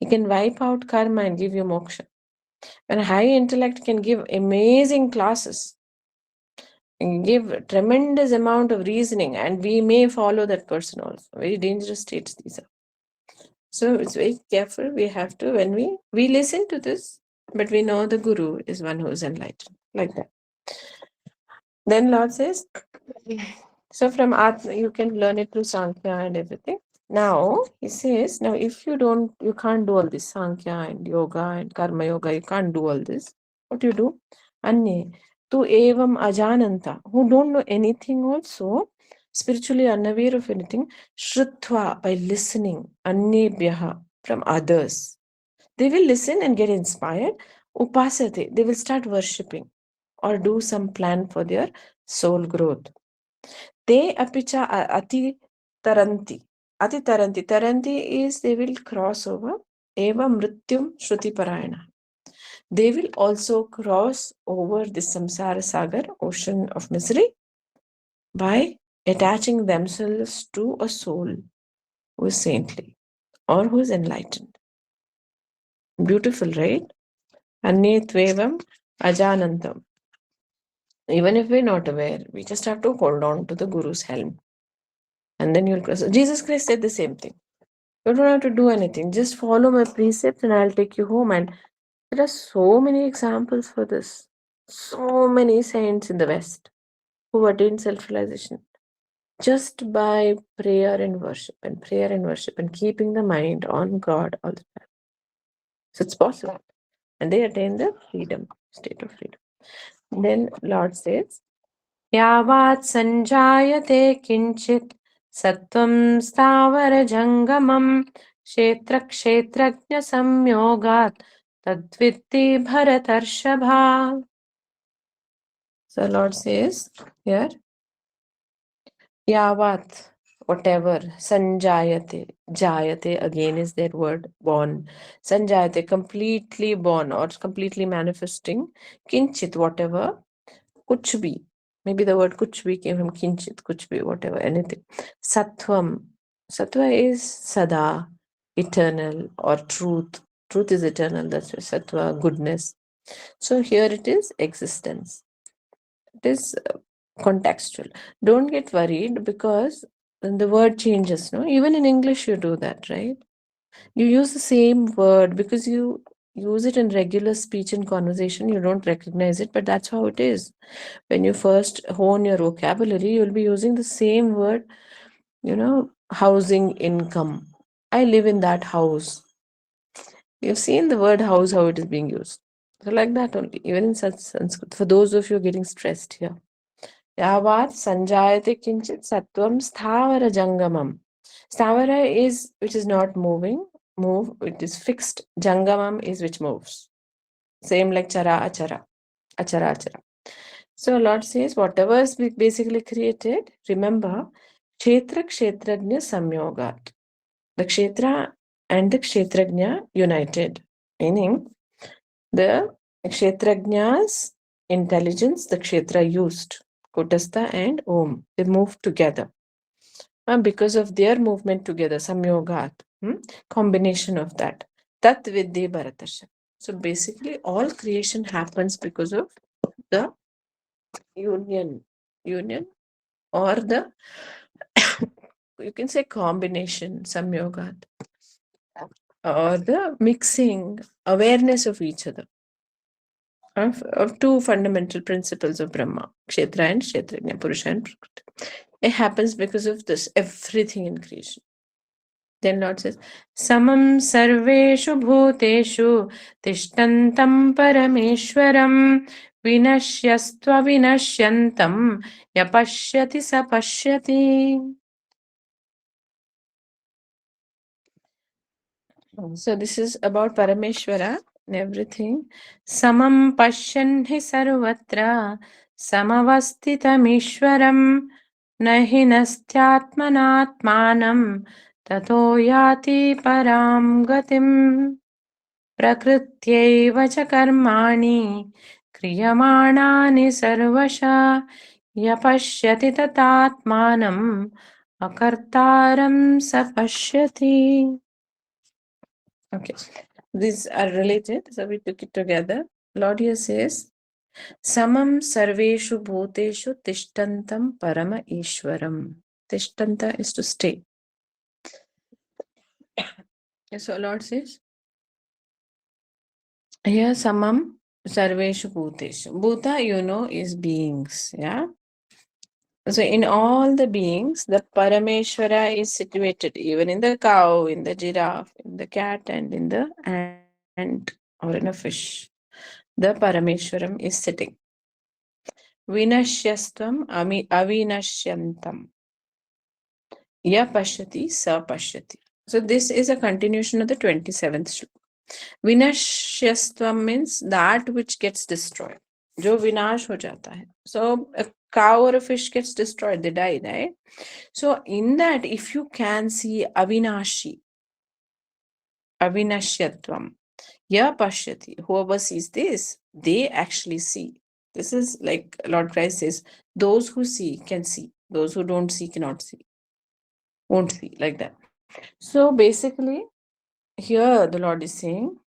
He can wipe out karma and give you moksha. And high intellect can give amazing classes and give tremendous amount of reasoning, and we may follow that person also. Very dangerous states these are. So it's very careful. We have to, when we listen to this, but we know the Guru is one who is enlightened, like that. Then Lord says, so from Atma, you can learn it through Sankhya and everything. Now, he says, now if you can't do all this Sankhya and Yoga and Karma Yoga, you can't do all this. What do you do? Anye, tu evam ajananta, who don't know anything also, spiritually unaware of anything, Shrutva, by listening, Annebhyaha, from others. They will listen and get inspired. Upasate, they will start worshipping or do some plan for their soul growth. Te apicha ati taranti. Ati taranti. Taranti is they will cross over. Eva mrityum shruti parayana. They will also cross over the samsara sagar, ocean of misery, by attaching themselves to a soul who is saintly or who is enlightened. Beautiful, right? Anye tvevam ajanantam. Even if we're not aware, we just have to hold on to the Guru's helm. And then you'll cross. Jesus Christ said the same thing. You don't have to do anything. Just follow my precepts and I'll take you home. And there are so many examples for this. So many saints in the West who attained self-realization just by prayer and worship and keeping the mind on God all the time. So it's possible. And they attain the freedom, state of freedom. And then Lord says, Yavat sanjayate kinchit Sattvam sthavara jangamam kshetra kshetrajna samyogat tadvitti bharatarshava. So Lord says here, Yavat, whatever, sanjayate, jayate again is their word, born. Sanjayate, completely born or completely manifesting. Kinchit, whatever, kuch bhi. Maybe the word kuch bhi came from kinchit, kuch bhi, whatever, anything. Sattvam. Sattva is sada, eternal or truth. Truth is eternal, that's sattva, goodness. So here it is existence. It is contextual. Don't get worried because the word changes. No, even in English you do that, right? You use the same word because you use it in regular speech and conversation. You don't recognize it, but that's how it is. When you first hone your vocabulary, you'll be using the same word, housing, income. I live in that house. You've seen the word house, how it is being used. So like that only, even in such Sanskrit. For those of you getting stressed here. Yavat sanjayate kinchit sattvam sthavara jangamam. Sthavara is which is not moving, it is fixed. Jangamam is which moves. Same like chara, achara, achara, achara. So Lord says, whatever is basically created, remember, kshetra kshetrajna samyogat. The kshetra and the kshetrajna united, meaning the kshetrajna's intelligence, the kshetra used, Kutastha and Om, they moved together. And because of their movement together, samyogat, combination of that. Tat vidhi bharatasha. So basically, all creation happens because of the union or the you can say combination, samyogat, or the mixing awareness of each other of two fundamental principles of Brahma, Kshetra and Kshetrajna, Purusha and Prakriti. It happens because of this, everything in creation. Then Lord says, Samam sarveshu bhuteshu tishtantam parameshwaram vinashyastva vinashyantam yapashyati sapashyati. So this is about Parameshwara and everything. Samam pashyan hi sarvatra samavasthitamishwaram nahi nastyatmanatmanam tato yati param gatim prakrityaiva cha karmani kriyamanani sarvasha yapashyati tatatmanam akartaram sapashyati. Okay, these are related, so we took it together. Lord here says, Samam sarveshu bhuteshu tishtantam parama ishwaram. Tishtanta is to stay. So Lord says, here Samam sarveshu bhuteshu. Bhuta, is beings, yeah? So in all the beings, the Parameshwara is situated even in the cow, in the giraffe, in the cat, and in the ant or in a fish. The Parameshwaram is sitting. Vinashyastvam avinashyantam. Ya pashyati sa pashyati. So this is a continuation of the 27th shloka. Vinashyastvam means that which gets destroyed. Jo vinash ho jata hai. So a cow or a fish gets destroyed, they die, right? So in that, if you can see avinashyatvam, ya pashyati, whoever sees this, they actually see. This is like Lord Christ says, those who see can see, those who don't see cannot see, won't see, like that. So basically, here the Lord is saying,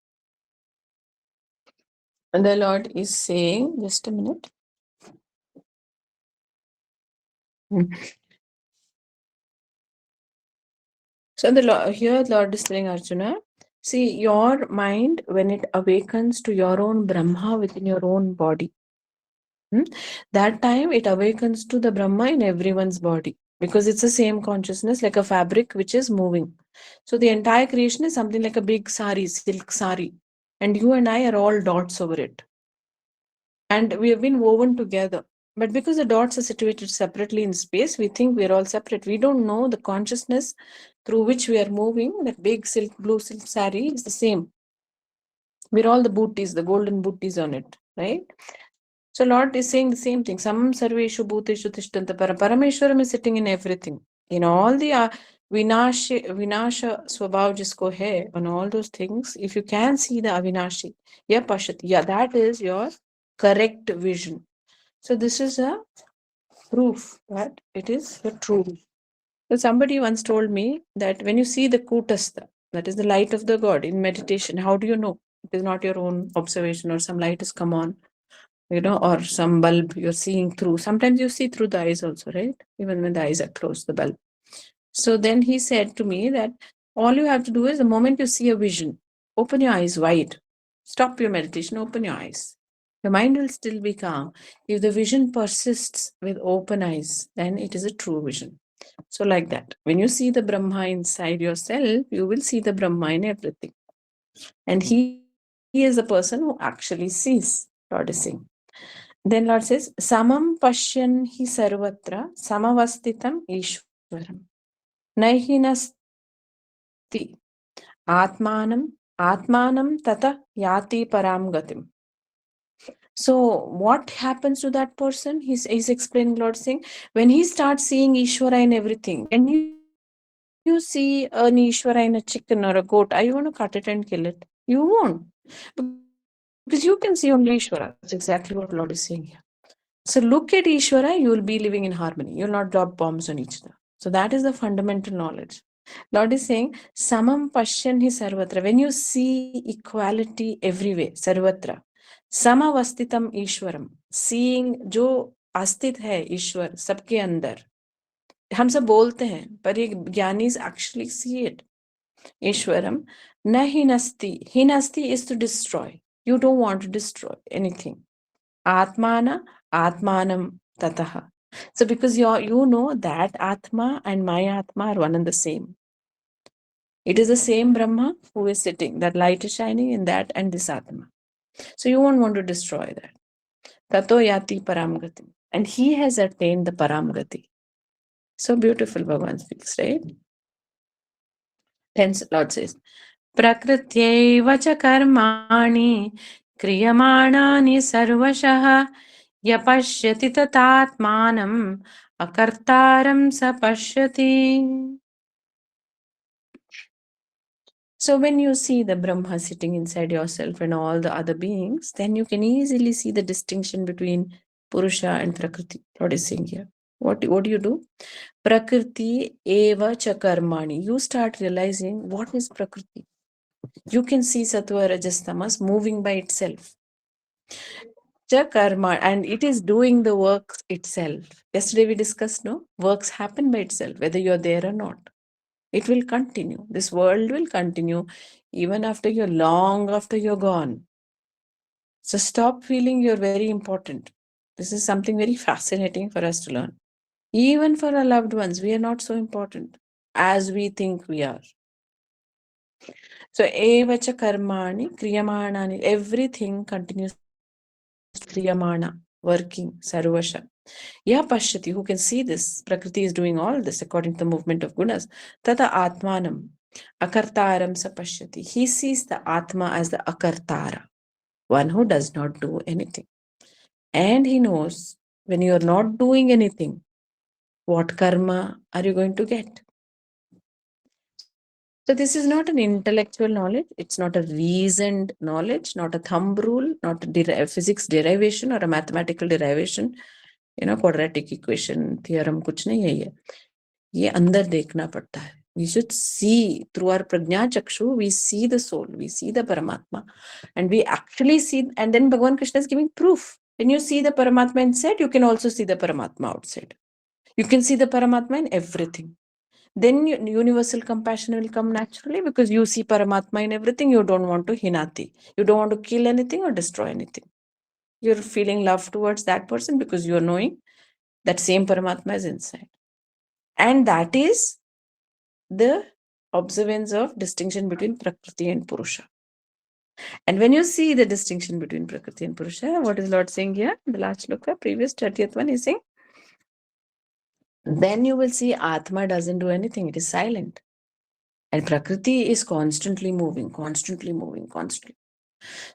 just a minute. So here Lord is telling Arjuna, see, your mind, when it awakens to your own Brahma within your own body, that time it awakens to the Brahma in everyone's body, because it's the same consciousness, like a fabric which is moving. So the entire creation is something like a big sari, silk sari, and you and I are all dots over it. And we have been woven together. But because the dots are situated separately in space, we think we're all separate. We don't know the consciousness through which we are moving. That big blue silk sari is the same. We're all the booties, the golden booties on it, right? So Lord is saying the same thing. Samam sarveshu bhuteshu tishtanta Parameshwaram is sitting in everything. In all the vinasha swabhav jisko hai, on all those things, if you can see the avinashi, ya pashati, yeah, that is your correct vision. So this is a proof that it is the truth. So somebody once told me that when you see the kutastha, that is the light of the God in meditation, how do you know? It is not your own observation or some light has come on, or some bulb you're seeing through. Sometimes you see through the eyes also, right? Even when the eyes are closed, the bulb. So then he said to me that all you have to do is the moment you see a vision, open your eyes wide. Stop your meditation, open your eyes. Your mind will still be calm. If the vision persists with open eyes, then it is a true vision. So, like that, when you see the Brahma inside yourself, you will see the Brahma in everything. And He is the person who actually sees, Lord is saying. Then Lord says, Samam Pashyan hi sarvatra samavastitam Ishwaram. Nahinasti Atmanam Atmanam Tata Yati Param Gatim. So, what happens to that person? He's explaining, Lord saying, when he starts seeing Ishwara in everything, when you see an Ishwara in a chicken or a goat, are you going to cut it and kill it? You won't. Because you can see only Ishwara. That's exactly what Lord is saying here. So, look at Ishwara, you will be living in harmony. You'll not drop bombs on each other. So, that is the fundamental knowledge. Lord is saying, Samam Pashyan hi sarvatra. When you see equality everywhere, sarvatra, समवस्थितम Eshwaram, seeing जो अस्तित है ईश्वर सबके अंदर. हम सब बोलते हैं पर ये ज्ञानीज एक्चुअली सी इट. ईश्वरम न हिनस्ति is to destroy. You don't want to destroy anything. Atmana Atmanam Tataha. So because you know that Atma and my Atma are one and the same. It is the same Brahma who is sitting. That light is shining in that and this Atma. So you won't want to destroy that. Tato yati paramgati. And he has attained the paramgati. So beautiful, Bhagavan speaks, right? Hence, Lord says, Prakrityaiva cha karmani kriyamānāni sarvashah yapashyati tatātmānam akartāram sapashyati. So when you see the Brahma sitting inside yourself and all the other beings, then you can easily see the distinction between Purusha and Prakriti. What is saying here? What do you do? Prakriti eva cha karmani. You start realizing what is Prakriti. You can see Sattva, Rajas, Tamas moving by itself. Cha karma, and it is doing the work itself. Yesterday we discussed, no? Works happen by itself, whether you're there or not. It will continue. This world will continue even after long after you're gone. So stop feeling you're very important. This is something very fascinating for us to learn. Even for our loved ones, we are not so important as we think we are. So evacha karmani kriyamanani, everything continues to kriyamana, working, sarvasha. Ya pashyati, who can see this? Prakriti is doing all this according to the movement of gunas. Tata atmanam, akartaram sapashyati. He sees the atma as the akartara, one who does not do anything. And he knows when you are not doing anything, what karma are you going to get? So this is not an intellectual knowledge. It's not a reasoned knowledge, not a thumb rule, not a physics derivation or a mathematical derivation. Quadratic equation, theorem, कुछ नहीं है ये. ये अंदर देखना पड़ता है. We should see through our prajna chakshu, we see the soul, we see the Paramatma, and we actually see, and then Bhagavan Krishna is giving proof. When you see the Paramatma inside, you can also see the Paramatma outside. You can see the Paramatma in everything. Then universal compassion will come naturally because you see Paramatma in everything. You don't want to hinati. You don't want to kill anything or destroy anything. You're feeling love towards that person because you're knowing that same Paramatma is inside. And that is the observance of distinction between Prakriti and Purusha. And when you see the distinction between Prakriti and Purusha, what is Lord saying here? The last shloka, previous 30th one, is saying, then you will see Atma doesn't do anything. It is silent. And Prakriti is constantly moving, constantly moving, constantly.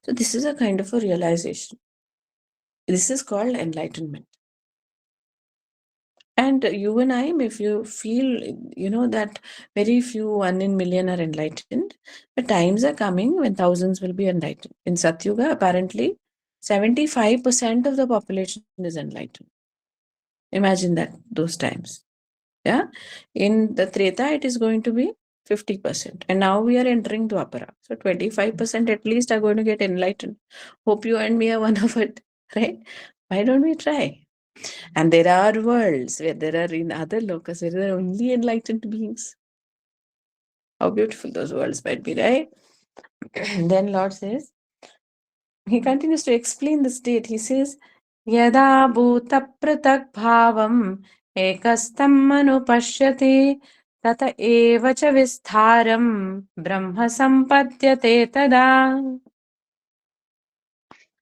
So this is a kind of a realization. This is called enlightenment. And you and I, if you feel, that very few, 1 in million are enlightened, the times are coming when thousands will be enlightened. In Satyuga, apparently, 75% of the population is enlightened. Imagine that, those times. Yeah. In the Treta, it is going to be 50%. And now we are entering Dwapara. So 25% at least are going to get enlightened. Hope you and me are one of it, right? Why don't we try? And there are worlds where there are in other lokas where there are only enlightened beings. How beautiful those worlds might be, right? Then Lord says, he continues to explain the state. He says, Yada bhuta pratak bhavam एकस्तम् अनुपश्यति तत एव च विस्तारम् ब्रह्म सम्पद्यते tada.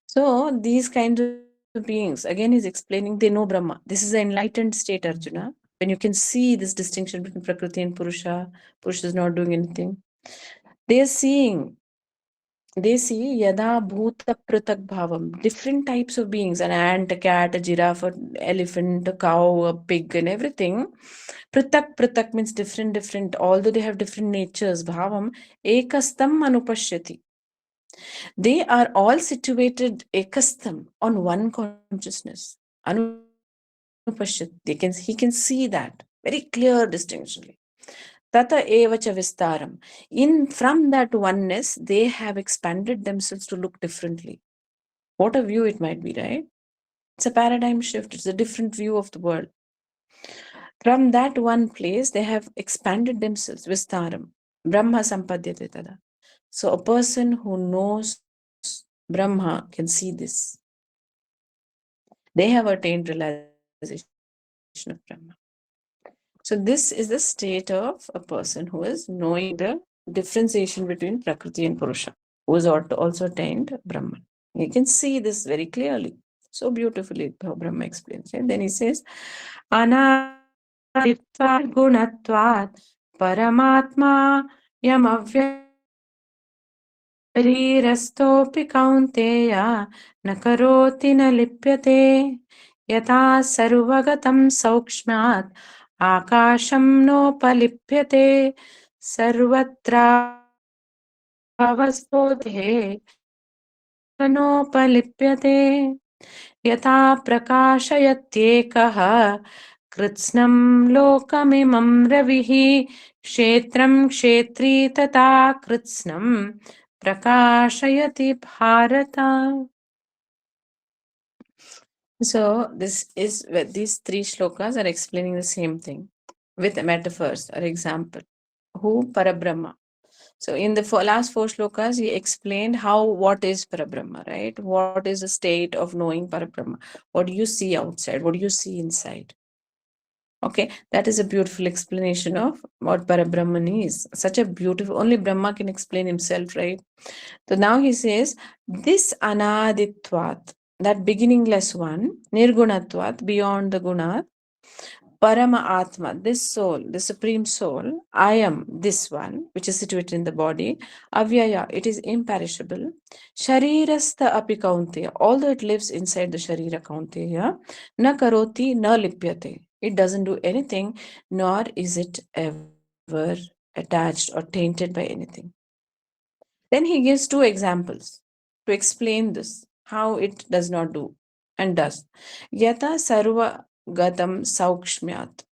So these kinds of beings, again he's explaining, they know Brahma. This is the enlightened state, Arjuna. When you can see this distinction between Prakriti and Purusha, Purusha is not doing anything. They are seeing, they see yada bhuta pratak bhavam, different types of beings, an ant, a cat, a giraffe, an elephant, a cow, a pig, and everything. Pratak means different, although they have different natures. Bhavam, ekastam anupashyati. They are all situated ekastam on one consciousness. Anupashyati. He can see that very clear distinctionally. Tata evacha vistaram. From that oneness, they have expanded themselves to look differently. What a view it might be, right? It's a paradigm shift. It's a different view of the world. From that one place, they have expanded themselves. Vistaram. Brahma sampadyate tada. So a person who knows Brahma can see this. They have attained realization of Brahma. So this is the state of a person who is knowing the differentiation between Prakriti and Purusha, who has also attained Brahman. You can see this very clearly. So beautifully how Brahma explains it. Then he says, Anaditvat gunatvat paramatma शरीरस्थोऽपि कौन्तेय न करोति न लिप्यते यथा सर्वगतं सौक्ष्म्यात् आकाशं नोपलिप्यते सर्वत्रावस्थोते नोपलिप्यते यथा प्रकाशयत्येकः कृत्स्नं लोकमिमं रविः क्षेत्रं क्षेत्री तथा कृत्स्नं prakashayati bharata. So this is where these three shlokas are explaining the same thing with metaphors or example. Who? Parabrahma. So in the last four shlokas, he explained what is Parabrahma, right? What is the state of knowing Parabrahma? What do you see outside? What do you see inside? Okay, that is a beautiful explanation of what Parabrahman is. Such a beautiful, only Brahma can explain himself, right? So now he says, this anaditvat, that beginningless one, nirgunatvat, beyond the guna, parama atma, this soul, the supreme soul, I am this one, which is situated in the body, avyaya, it is imperishable, sharirastha api kaunteya, although it lives inside the sharira kaunteya, na karoti na lipyate, it doesn't do anything, nor is it ever attached or tainted by anything. Then he gives two examples to explain this, how it does not do and does. Yata sarva gatam saukshmyat.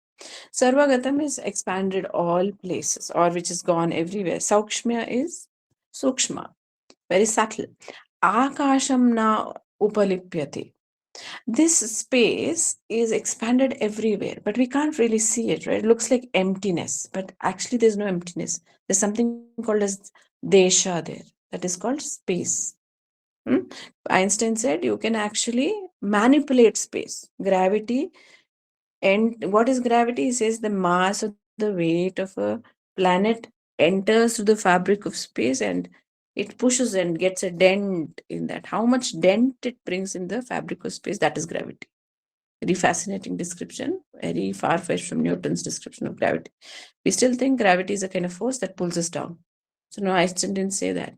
Sarvagatam is expanded all places or which is gone everywhere. Saukshmya is sukshma, very subtle. Akasham na upalipyate. This space is expanded everywhere, but we can't really see it, right? It looks like emptiness, but actually there's no emptiness. There's something called as desha there. That is called space. Hmm? Einstein said you can actually manipulate space. Gravity, and what is gravity? He says the mass or the weight of a planet enters through the fabric of space and it pushes and gets a dent in that. How much dent it brings in the fabric of space, that is gravity. Very fascinating description, very far-fetched from Newton's description of gravity. We still think gravity is a kind of force that pulls us down. So no, Einstein didn't say that.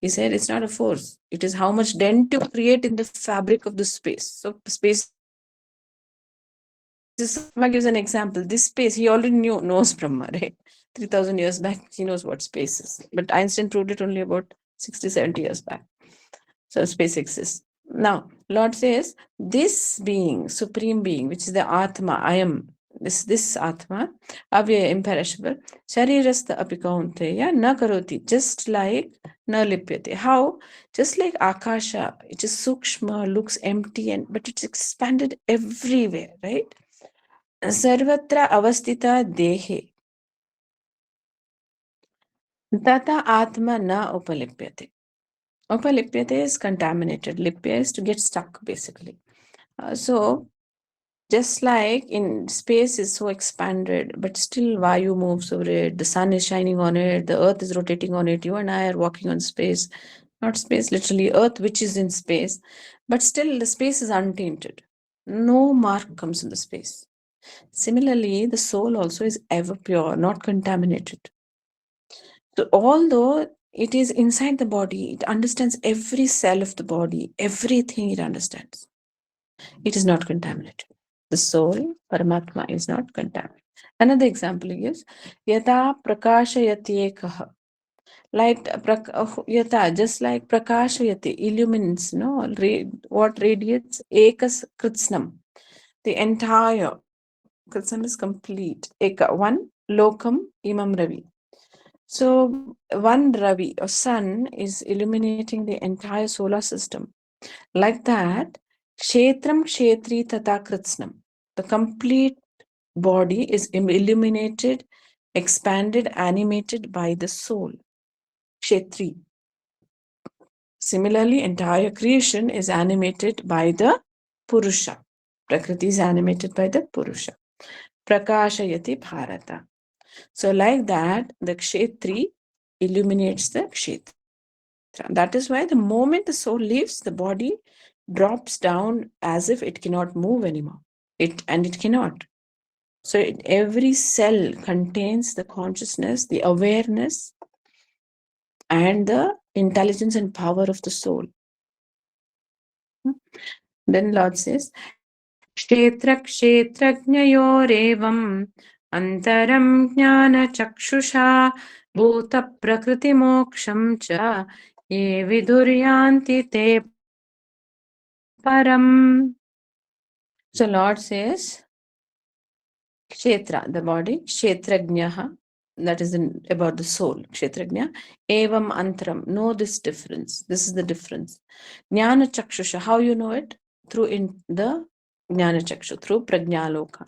He said it's not a force. It is how much dent you create in the fabric of the space. So space is, Brahma gives an example. This space, he already knows Brahma, right? 3,000 years back, he knows what space is. But Einstein proved it only about 60, 70 years back. So space exists. Now, Lord says, this being, supreme being, which is the Atma, I am, this Atma, avyaya, imperishable, sharirastha apikaunteya na karoti, just like na lipyate. How? Just like Akasha, it is sukshma, looks empty, but it's expanded everywhere, right? Sarvatra avastita dehe. Tata Atma na upalipyate. Upalipyate is contaminated. Lipya is to get stuck, basically. So Just like in space is so expanded, but still Vayu moves over it, the sun is shining on it, the earth is rotating on it, you and I are walking on space, not space, literally earth, which is in space, but still the space is untainted. No mark comes in the space. Similarly, the soul also is ever pure, not contaminated. So, although it is inside the body, it understands every cell of the body, everything it understands. It is not contaminated. The soul, Paramatma, is not contaminated. Another example is Yata Prakashayati Ekaha. Like Yata, just like Prakashayati, illumines, no, what radiates? Ekas Kritsnam. The entire Kritsnam is complete. Eka, one Lokam Imam Ravi. So, one Ravi or sun is illuminating the entire solar system. Like that, Kshetram Kshetri Tata Kritsnam. The complete body is illuminated, expanded, animated by the soul. Kshetri. Similarly, entire creation is animated by the Purusha. Prakriti is animated by the Purusha. Prakashayati Bharata. So, like that, the Kshetri illuminates the Kshetra. That is why the moment the soul leaves, the body drops down as if it cannot move anymore. It cannot. So, every cell contains the consciousness, the awareness, and the intelligence and power of the soul. Then Lord says, Kshetra antaram jnana chakshusha bhuta prakriti moksham cha ye viduryanti te param. So Lord says, Kshetra, the body, Kshetrajnaha, that is about the soul, Kshetrajna, Evam Antram, know this difference. This is the difference. Jnana Chakshusha, how you know it? Through in the Jnana Chakshu, through Prajnaloka,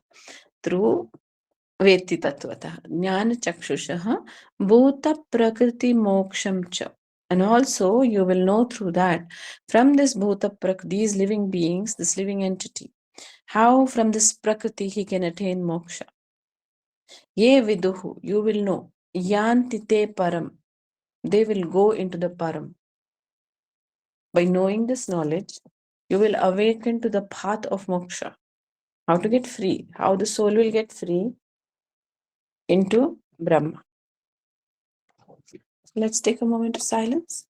through Veti Tattvata. Jnana Chakshusha, Bhuta Prakriti Moksham Cha. And also you will know through that, from this Bhuta these living beings, this living entity, how from this Prakriti he can attain moksha. Ye viduhu, you will know. Yanti te param, they will go into the param. By knowing this knowledge, you will awaken to the path of moksha. How to get free, how the soul will get free into Brahma. Let's take a moment of silence.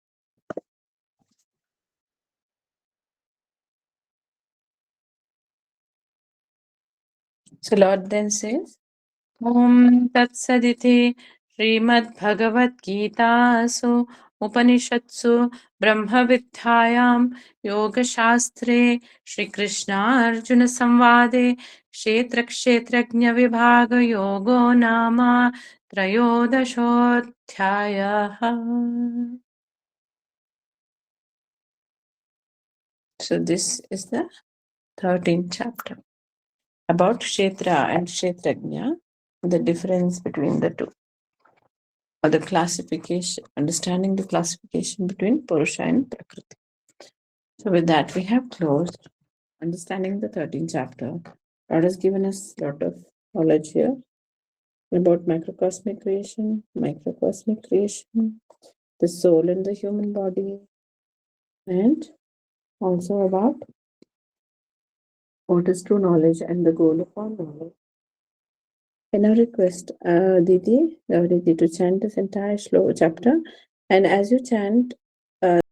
So Lord then says, Om Tat Saditi Srimad Bhagavad Gita Su Upanishatsu Brahma Vidhyayam Yoga Shastre Shri Krishna Arjuna Samvade Kshetra Kshetrajna Vibhaga Yogo Nama Trayodashodhyaya. So this is the 13th chapter about Kshetra and Kshetrajna, the difference between the two, or the classification, understanding the classification between Purusha and Prakriti. So with that, we have closed understanding the 13th chapter. God has given us a lot of knowledge here about macrocosmic creation, microcosmic creation, the soul in the human body, and also about what is true knowledge and the goal of all knowledge. And I request Didi to chant this entire chapter. And as you chant,